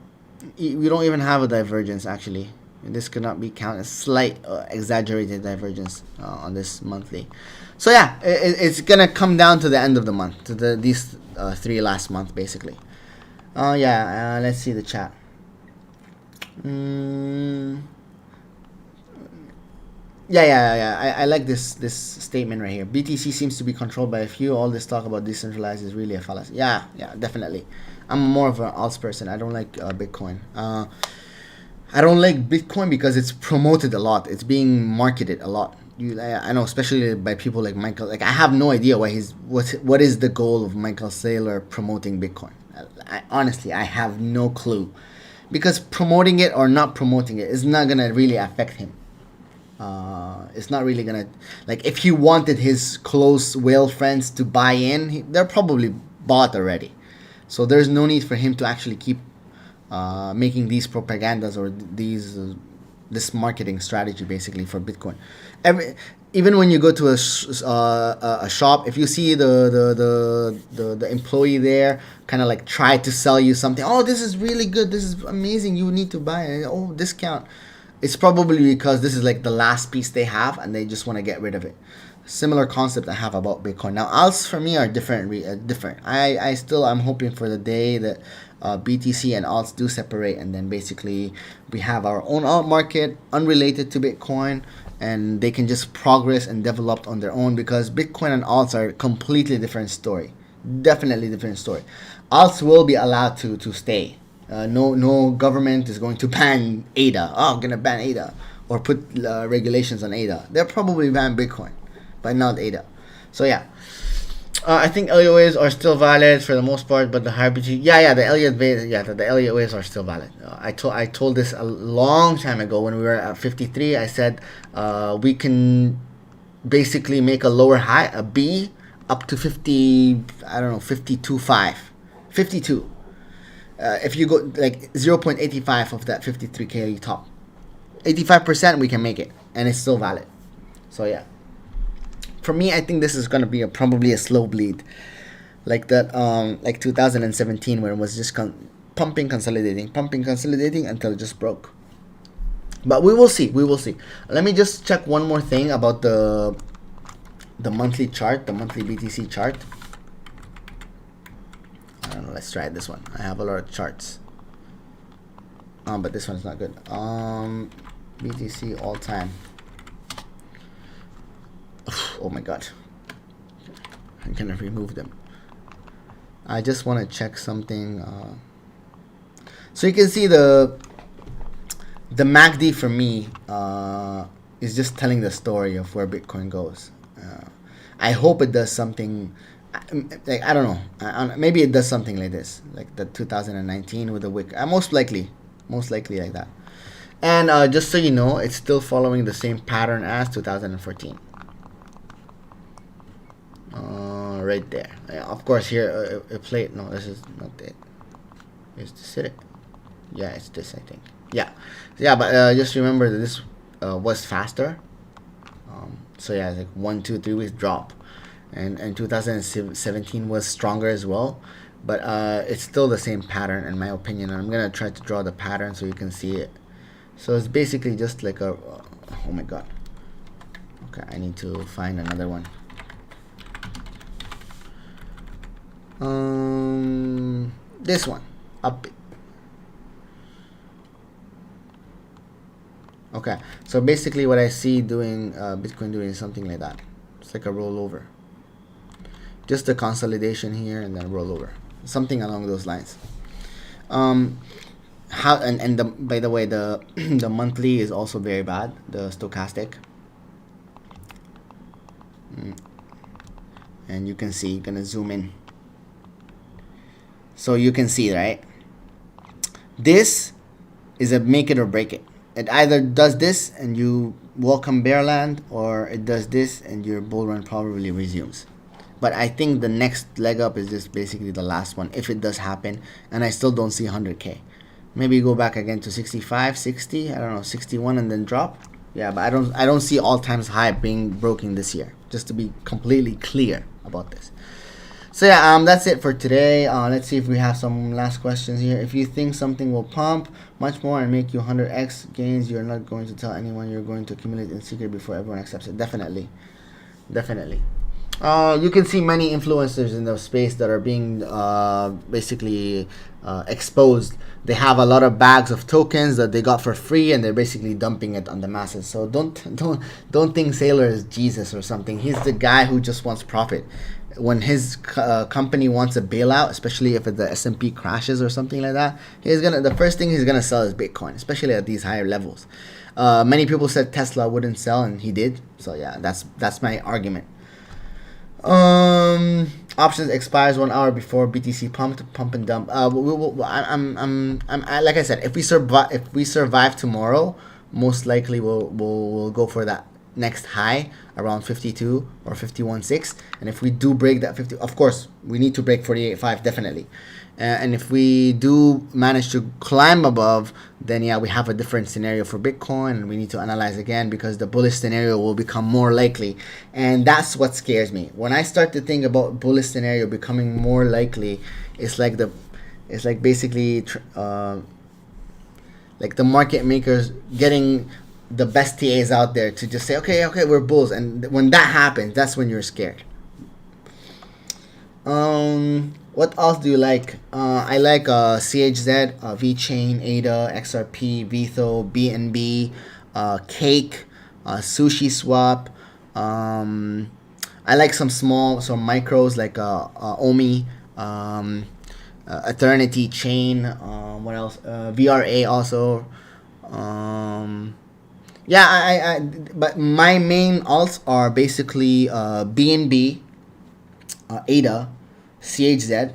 we don't even have a divergence actually. This could not be counted. Slight exaggerated divergence on this monthly. So yeah, it's gonna come down to the end of the month, to these 3 last month basically. Yeah, let's see the chat. Yeah. I like this statement right here. BTC seems to be controlled by a few. All this talk about decentralized is really a fallacy. Yeah, definitely. I'm more of an alts person. I don't like Bitcoin. I don't like Bitcoin because it's promoted a lot. It's being marketed a lot. I know, especially by people like Michael. Like, I have no idea why what is the goal of Michael Saylor promoting Bitcoin. Honestly, I have no clue, because promoting it or not promoting it is not gonna really affect him. It's not really gonna, like, if he wanted his close whale friends to buy in, they're probably bought already. So there's no need for him to actually keep making these propagandas or this marketing strategy basically for Bitcoin. Even when you go to a shop, if you see the employee there kind of like try to sell you something, oh, this is really good, this is amazing, you need to buy it, oh, discount. It's probably because this is like the last piece they have and they just want to get rid of it. Similar concept I have about Bitcoin. Now, alts for me are different. I'm hoping for the day that BTC and alts do separate, and then basically we have our own alt market unrelated to Bitcoin, and they can just progress and develop on their own, because Bitcoin and alts are a completely different story. Definitely different story. Alts will be allowed to stay. No government is going to ban ADA. Oh, I'm gonna ban ADA or put regulations on ADA. They'll probably ban Bitcoin, but not ADA. So yeah, I think LUAs are still valid for the most part, but the hybrid, the LUAs are still valid. I told this a long time ago when we were at 53. I said we can basically make a lower high, a B, up to 50. I don't know, 52.5, 52. If you go like 0.85 of that 53k top, 85% we can make it, and it's still valid. So yeah, for me, I think this is gonna be probably a slow bleed, like that, like 2017, where it was just pumping, consolidating until it just broke. But we will see. Let me just check one more thing about the monthly chart, the monthly BTC chart. I don't know, let's try this one. I have a lot of charts. But this one's not good. BTC all time. Oh my god. I'm gonna remove them. I just want to check something. So you can see the MACD for me is just telling the story of where Bitcoin goes. I hope it does something like I don't know. Maybe it does something like this, like the 2019 with the wick. Most likely like that. And just so you know, it's still following the same pattern as 2014. Right there. Yeah, of course, here a plate. No, this is not it. Is this it? Yeah, it's this, I think. Yeah, yeah, but just remember that this was faster. So yeah, it's like 1, 2, 3 weeks drop, and 2017 was stronger as well. But it's still the same pattern in my opinion. And I'm gonna try to draw the pattern so you can see it. So it's basically just like a. Oh my god. Okay, I need to find another one. This one up. Okay, so basically what I see doing Bitcoin doing something like that. It's like a rollover, just a consolidation here and then rollover, something along those lines. How and the, by the way, the the monthly is also very bad, the stochastic. And you can see, you're gonna zoom in, so you can see, right? This is a make it or break it. It either does this and you welcome bear land, or it does this and your bull run probably resumes. But I think the next leg up is just basically the last one, if it does happen. And I still don't see 100K. Maybe go back again to 65, 60, I don't know, 61 and then drop. Yeah, but I don't see all times high being broken this year, just to be completely clear about this. So yeah, that's it for today. Let's see if we have some last questions here. If you think something will pump much more and make you 100x gains, you're not going to tell anyone, you're going to accumulate in secret before everyone accepts it. Definitely. You can see many influencers in the space that are being basically exposed. They have a lot of bags of tokens that they got for free, and they're basically dumping it on the masses. So don't think Sailor is Jesus or something. He's the guy who just wants profit. When his company wants a bailout, especially if the S&P crashes or something like that, the first thing he's gonna sell is Bitcoin, especially at these higher levels. Many people said Tesla wouldn't sell, and he did. So yeah, that's my argument. Options expires 1 hour before BTC pump and dump. I'm like I said, if we survive tomorrow, most likely we'll go for that next high around 52 or 51.6. And if we do break that 50, of course we need to break 48.5 definitely. And if we do manage to climb above, then yeah, we have a different scenario for Bitcoin, and we need to analyze again, because the bullish scenario will become more likely. And that's what scares me. When I start to think about bullish scenario becoming more likely, it's like basically like the market makers getting the best TAs out there to just say, okay, we're bulls. And when that happens, that's when you're scared. What else do you like? I like CHZ, VChain, ADA, XRP, Vitho, BNB, Cake, Sushi Swap. I like some micros like Omi, Eternity Chain. What else? VRA also. Yeah, but my main alts are basically BNB, ADA, CHZ,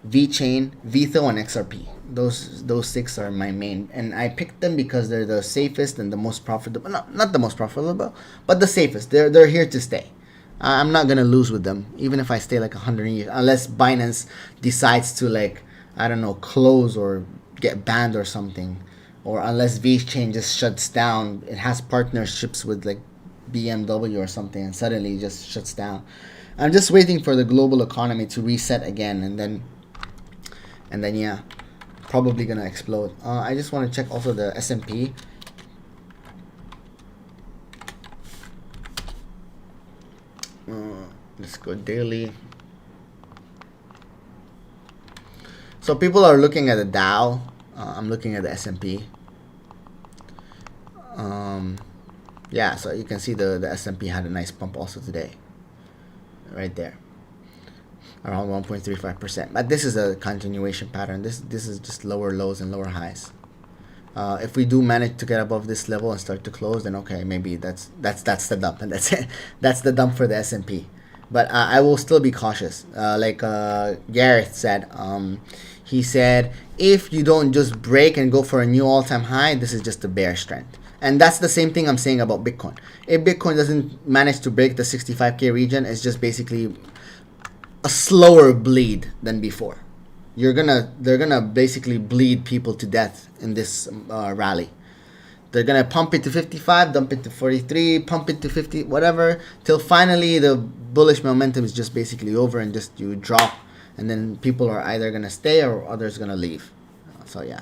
VChain, Vitho, and XRP. Those 6 are my main, and I picked them because they're the safest and the most profitable. Not the most profitable, but the safest. They're here to stay. I'm not gonna lose with them, even if I stay like 100 years, unless Binance decides to, like, I don't know, close or get banned or something, or unless VChain just shuts down. It has partnerships with like BMW or something, and suddenly it just shuts down. I'm just waiting for the global economy to reset again, and then yeah, probably gonna explode. I just want to check also the S&P. Let's go daily. So people are looking at the Dow. I'm looking at the S&P. Yeah, so you can see the S&P had a nice pump also today. Right there, around 1.35%. But this is a continuation pattern. This is just lower lows and lower highs. If we do manage to get above this level and start to close, then okay, maybe that's the dump, and that's it. That's the dump for the S&P. but I will still be cautious. Like Gareth said, he said, if you don't just break and go for a new all-time high, this is just a bear strength. And that's the same thing I'm saying about Bitcoin. If Bitcoin doesn't manage to break the 65K region, it's just basically a slower bleed than before. They're gonna basically bleed people to death in this rally. They're gonna pump it to 55, dump it to 43, pump it to 50, whatever, till finally the bullish momentum is just basically over and just you drop, and then people are either gonna stay or others gonna leave. So yeah,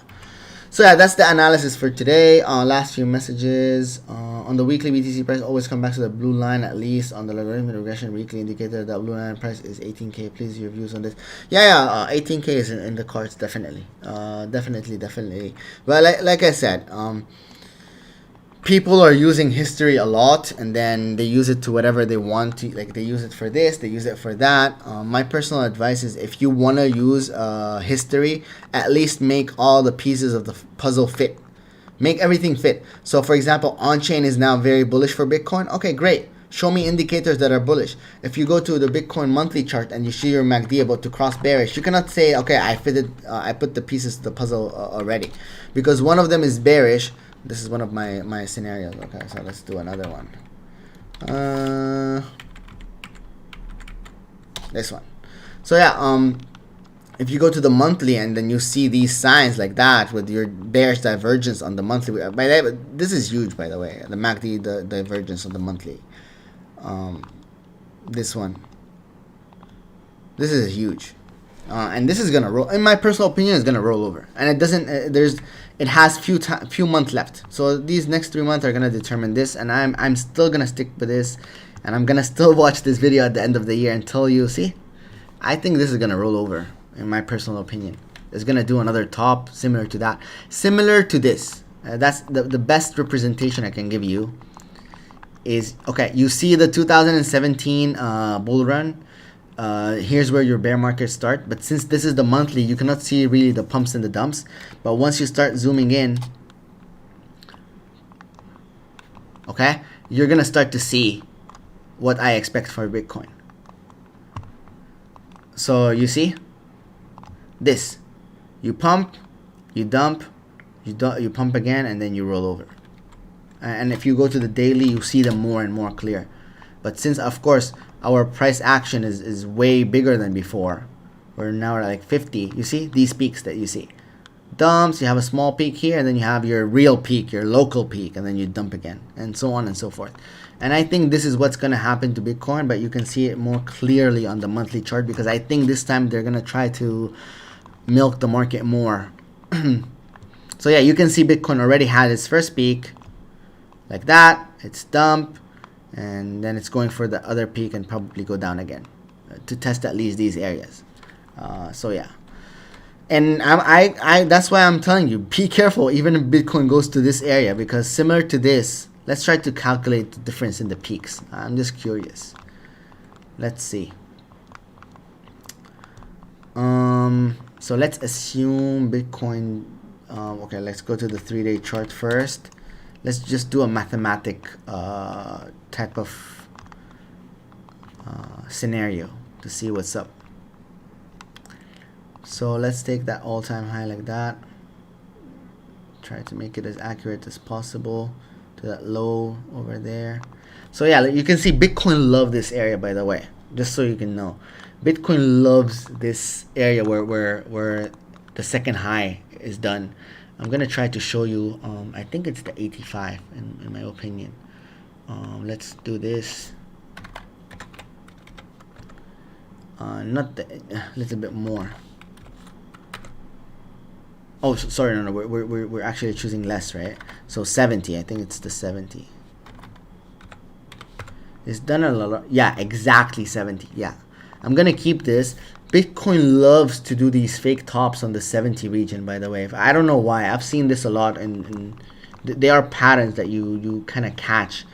that's the analysis for today. Last few messages. On the weekly BTC price, always come back to the blue line, at least on the logarithmic regression weekly indicator. That blue line price is 18K. Please, your views on this. 18K is in the cards, definitely. Definitely. But like I said, people are using history a lot, and then they use it to whatever they want to. Like, they use it for this, they use it for that. My personal advice is, if you want to use history, at least make all the pieces of the puzzle fit. Make everything fit. So for example, on-chain is now very bullish for Bitcoin. Okay, great. Show me indicators that are bullish. If you go to the Bitcoin monthly chart and you see your MACD about to cross bearish, you cannot say, okay, I put the pieces of the puzzle already, because one of them is bearish. This is one of my scenarios. Okay, so let's do another one. This one. So yeah, if you go to the monthly and then you see these signs like that with your bearish divergence on the monthly, this is huge, by the way. The MACD, the divergence on the monthly. This one. This is huge, and this is gonna roll. In my personal opinion, it's gonna roll over, and it doesn't. It has few months left. So these next 3 months are gonna determine this, and I'm still gonna stick with this, and I'm gonna still watch this video at the end of the year until you see. I think this is gonna roll over. In my personal opinion, it's gonna do another top similar to that, similar to this. That's the best representation I can give you. Is okay. You see the 2017 bull run. Here's where your bear markets start. But since this is the monthly, you cannot see really the pumps and the dumps. But once you start zooming in, okay, you're gonna start to see what I expect for Bitcoin. So you see. This, you pump, you dump, you pump again, and then you roll over. And if you go to the daily, you see them more and more clear. But since, of course, our price action is way bigger than before, we're now at like 50. You see these peaks that you see, dumps. You have a small peak here, and then you have your real peak, your local peak, and then you dump again, and so on and so forth. And I think this is what's going to happen to Bitcoin, but you can see it more clearly on the monthly chart, because I think this time they're going to try to milk the market more. So yeah, you can see Bitcoin already had its first peak like that. It's dump, and then it's going for the other peak and probably go down again to test at least these areas. So yeah, and I that's why I'm telling you, be careful even if Bitcoin goes to this area, because similar to this, let's try to calculate the difference in the peaks. I'm just curious. Let's see. So let's assume Bitcoin. Okay, let's go to the 3-day chart first. Let's just do a mathematic type of scenario to see what's up. So let's take that all-time high like that. Try to make it as accurate as possible to that low over there. So yeah, you can see Bitcoin love this area, by the way, just so you can know. Bitcoin loves this area where the second high is done. I'm gonna try to show you. I think it's the 85 in my opinion. Let's do this. Not the little bit more. Oh, sorry, no, we're actually choosing less, right? So 70. I think it's the 70. It's done a lot. Yeah, exactly 70. Yeah. I'm gonna keep this. Bitcoin loves to do these fake tops on the 70 region, by the way. I don't know why. I've seen this a lot, and they are patterns that you kind of catch,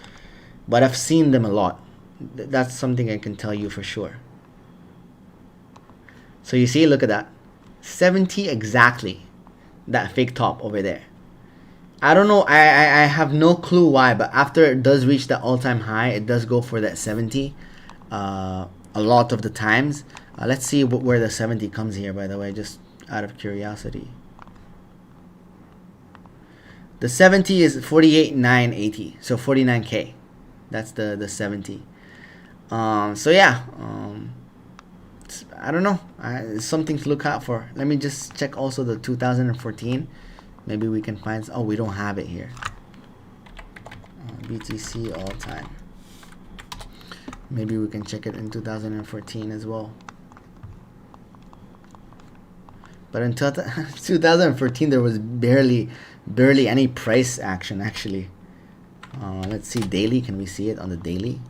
but I've seen them a lot. That's something I can tell you for sure. So you see, look at that, 70 exactly, that fake top over there. I don't know, I have no clue why, but after it does reach the all-time high, it does go for that 70. a lot of the times. Let's see where the 70 comes here, by the way, just out of curiosity. The 70 is 48,980, so 49K. That's the 70. So yeah, I don't know. It's something to look out for. Let me just check also the 2014. Maybe we can find. Oh, we don't have it here. BTC all time. Maybe we can check it in 2014 as well. But in 2014 there was barely any price action actually. Let's see daily. Can we see it on the daily?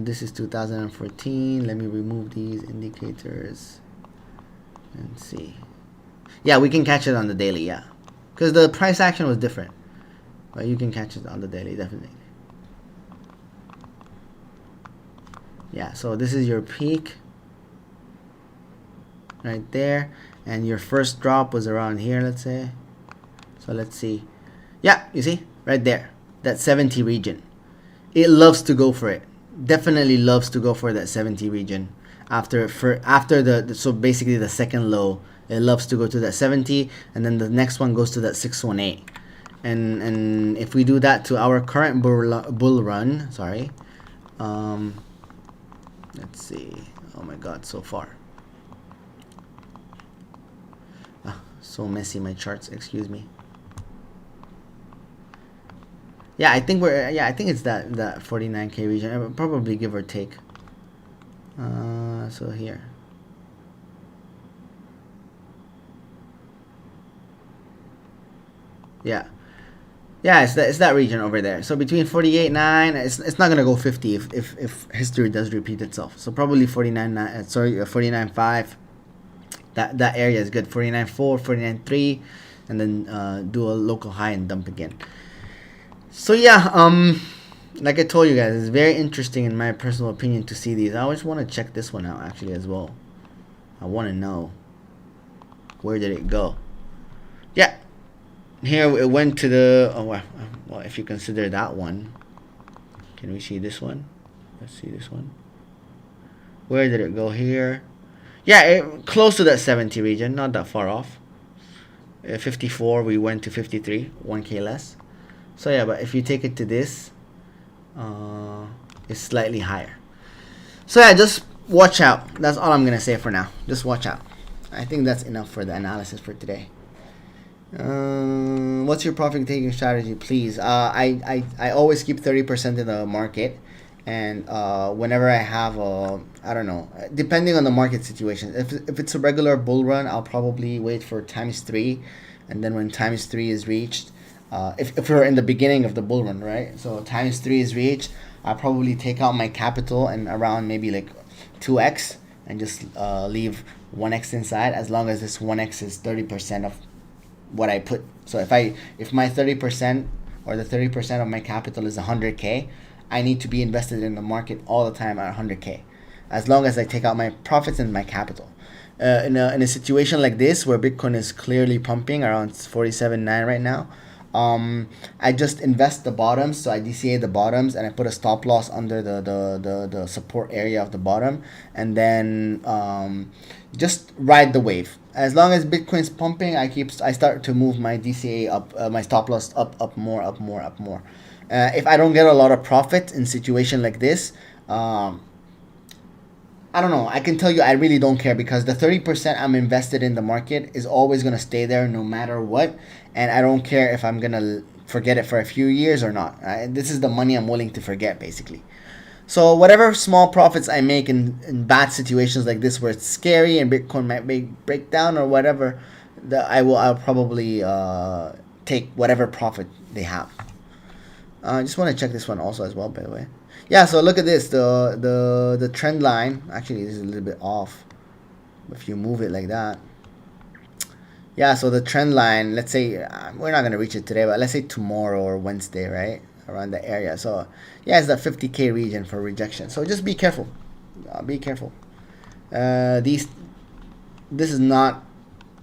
This is 2014. Let me remove these indicators and see. Yeah, we can catch it on the daily. Yeah, because the price action was different, but you can catch it on the daily definitely. Yeah, so this is your peak right there, and your first drop was around here, let's say. So let's see. Yeah, you see right there, that 70 region. It loves to go for it. Definitely loves to go for that 70 region. After the so basically the second low, it loves to go to that 70, and then the next one goes to that 618. And if we do that to our current bull run, sorry. Let's see. Oh my God, so far. So messy my charts. Excuse me. Yeah, I think we're. Yeah, I think it's that 49K region. Probably give or take. So here. Yeah. Yeah, it's that region over there. So between 48.9, it's not gonna go 50 if history does repeat itself. So probably 49.9. Sorry, 49.5. That area is good. 49.4, 49.3, and then do a local high and dump again. So yeah, like I told you guys, it's very interesting in my personal opinion to see these. I always want to check this one out actually as well. I want to know where did it go. Yeah, here it went to the well, if you consider that one, can we see this one? Let's see this one. Where did it go here? Yeah, close to that 70 region, not that far off. 54, we went to 53, 1K less. So yeah, but if you take it to this, it's slightly higher. So yeah, just watch out. That's all I'm gonna say for now. Just watch out. I think that's enough for the analysis for today. What's your profit taking strategy, please? I always keep 30% in the market, and whenever I have I don't know, depending on the market situation. If it's a regular bull run, I'll probably wait for ×3, and then when ×3 is reached. If we're in the beginning of the bull run, right? So ×3 is reached, I'll probably take out my capital and around maybe like 2x and just leave 1x inside, as long as this 1x is 30% of what I put. So if my 30% or the 30% of my capital is 100K, I need to be invested in the market all the time at 100K, as long as I take out my profits and my capital. In a situation like this where Bitcoin is clearly pumping around 47.9 right now, I just invest the bottoms, so I DCA the bottoms, and I put a stop loss under the support area of the bottom, and then just ride the wave. As long as Bitcoin's pumping, I start to move my DCA up, my stop loss up more. If I don't get a lot of profit in situation like this, I don't know. I can tell you I really don't care, because the 30% I'm invested in the market is always going to stay there no matter what. And I don't care if I'm going to forget it for a few years or not. This is the money I'm willing to forget, basically. So whatever small profits I make in bad situations like this where it's scary and Bitcoin might break down or whatever, I'll probably take whatever profit they have. I just want to check this one also as well, by the way. Yeah, so look at this. The trend line, actually this is a little bit off. If you move it like that. Yeah, so the trend line, let's say, we're not going to reach it today, but let's say tomorrow or Wednesday, right? Around the area. So, yeah, it's the 50K region for rejection. So just be careful. Be careful. This is not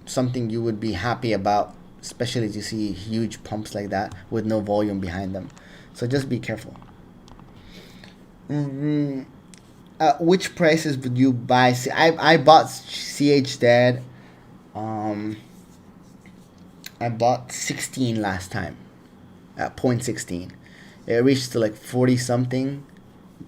something you would be happy about, especially to see huge pumps like that with no volume behind them. So just be careful. Mm, which prices would you buy? I bought CH dead. Um, I bought 16 last time at 0.16. It reached to like 40 something,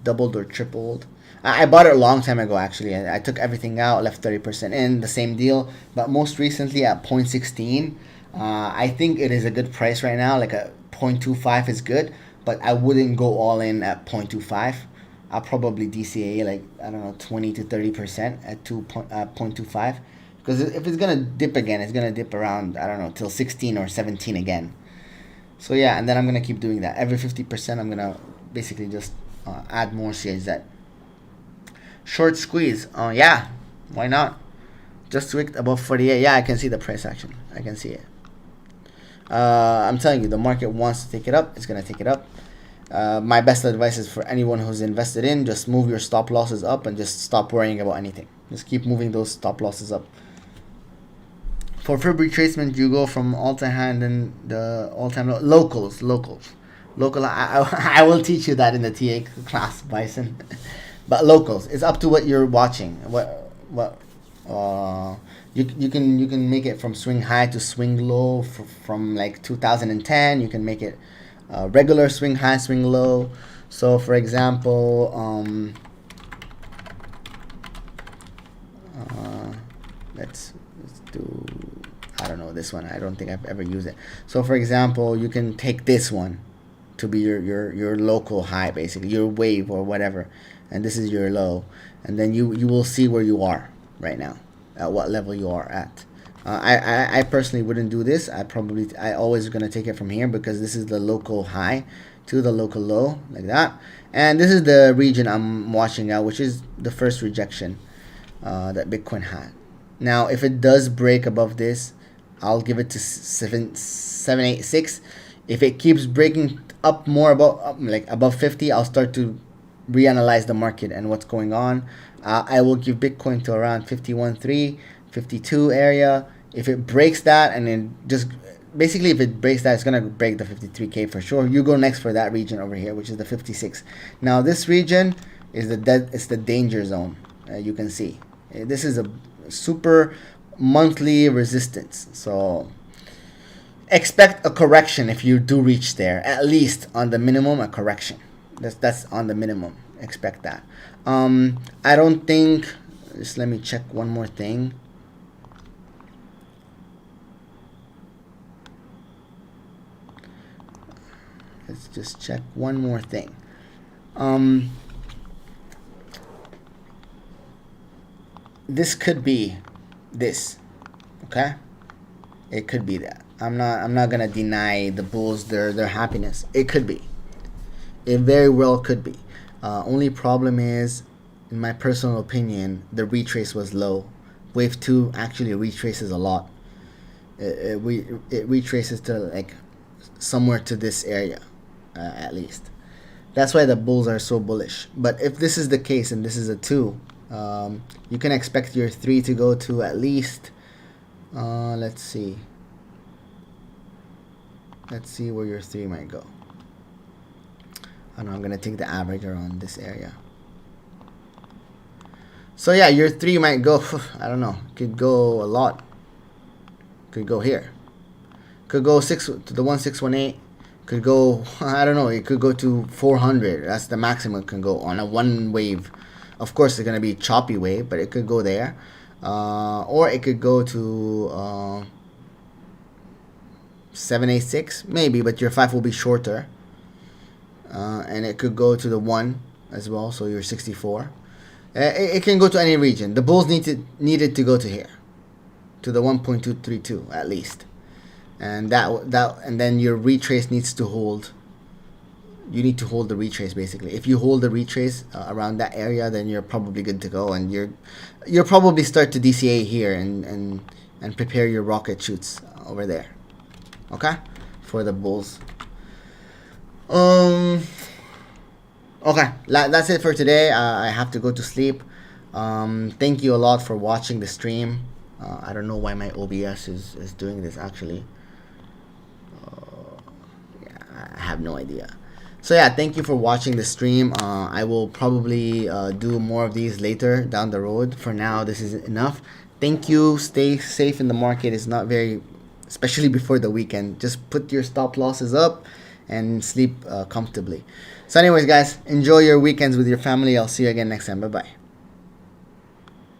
doubled or tripled. I bought it a long time ago actually. I took everything out, left 30% in, the same deal. But most recently at 0.16, I think it is a good price right now. Like a 0.25 is good, but I wouldn't go all in at 0.25. I'll probably DCA like, I don't know, 20 to 30% at 0.25. Because if it's gonna dip again, it's gonna dip around, I don't know, till 16 or 17 again. So yeah, and then I'm gonna keep doing that. Every 50%, I'm gonna basically just add more CHZ. Short squeeze. Yeah, why not? Just wicked above 48. Yeah, I can see the price action. I can see it. I'm telling you, the market wants to take it up. It's gonna take it up. My best advice is for anyone who's invested in, just move your stop losses up and just stop worrying about anything. Just keep moving those stop losses up. For fib retracement, you go from all-time high and then the all-time low. Local. I will teach you that in the TA class, Bison. But locals, it's up to what you're watching. You can make it from swing high to swing low from like 2010. You can make it regular swing high, swing low. So for example, let's do, I don't know, this one. I don't think I've ever used it. So for example, you can take this one to be your local high, basically your wave or whatever, and this is your low, and then you will see where you are right now, at what level you are at. I personally wouldn't do this. I always gonna take it from here because this is the local high to the local low, like that, and this is the region I'm watching out, which is the first rejection that Bitcoin had. Now if it does break above this, I'll give it to 786. If it keeps breaking up more above 50, I'll start to reanalyze the market and what's going on. I will give Bitcoin to around 51.3, 52 area. If it breaks that, and then just basically if it breaks that, it's gonna break the 53k for sure. You go next for that region over here, which is the 56. Now this region is it's the danger zone. You can see this is a super monthly resistance. So expect a correction if you do reach there, at least on the minimum a correction. That's on the minimum. Expect that. I don't think, just let me check one more thing. Let's just check one more thing. This could be this, okay? It could be that. I'm not gonna deny the bulls their happiness. It could be. It very well could be. Only problem is, in my personal opinion, the retrace was low. Wave 2 actually retraces a lot. It retraces to like somewhere to this area, at least. That's why the bulls are so bullish. But if this is the case and this is a 2, you can expect your 3 to go to at least, let's see where your 3 might go. I don't know, I'm gonna take the average around this area. So yeah, your 3 might go, I don't know, could go a lot. Could go here. Could go 6 to the 1618. Could go, I don't know, it could go to 400. That's the maximum it can go on a one wave. Of course, it's gonna be a choppy wave, but it could go there. Or it could go to 786, maybe, but your 5 will be shorter. And it could go to the 1 as well, so you're 64. It can go to any region. The bulls needed to go to here, to the 1.232 at least, and and then your retrace needs to hold. You need to hold the retrace basically. If you hold the retrace around that area, then you're probably good to go, and you'll probably start to DCA here and prepare your rocket shoots over there. Okay, for the bulls. Okay, that's it for today. I have to go to sleep. Thank you a lot for watching the stream. I don't know why my OBS is doing this actually. Yeah, I have no idea. So yeah, thank you for watching the stream. I will probably do more of these later down the road. For now, this is enough. Thank you. Stay safe in the market. It's not very, especially before the weekend. Just put your stop losses up and sleep comfortably. So anyways, guys, enjoy your weekends with your family. I'll see you again next time. Bye-bye.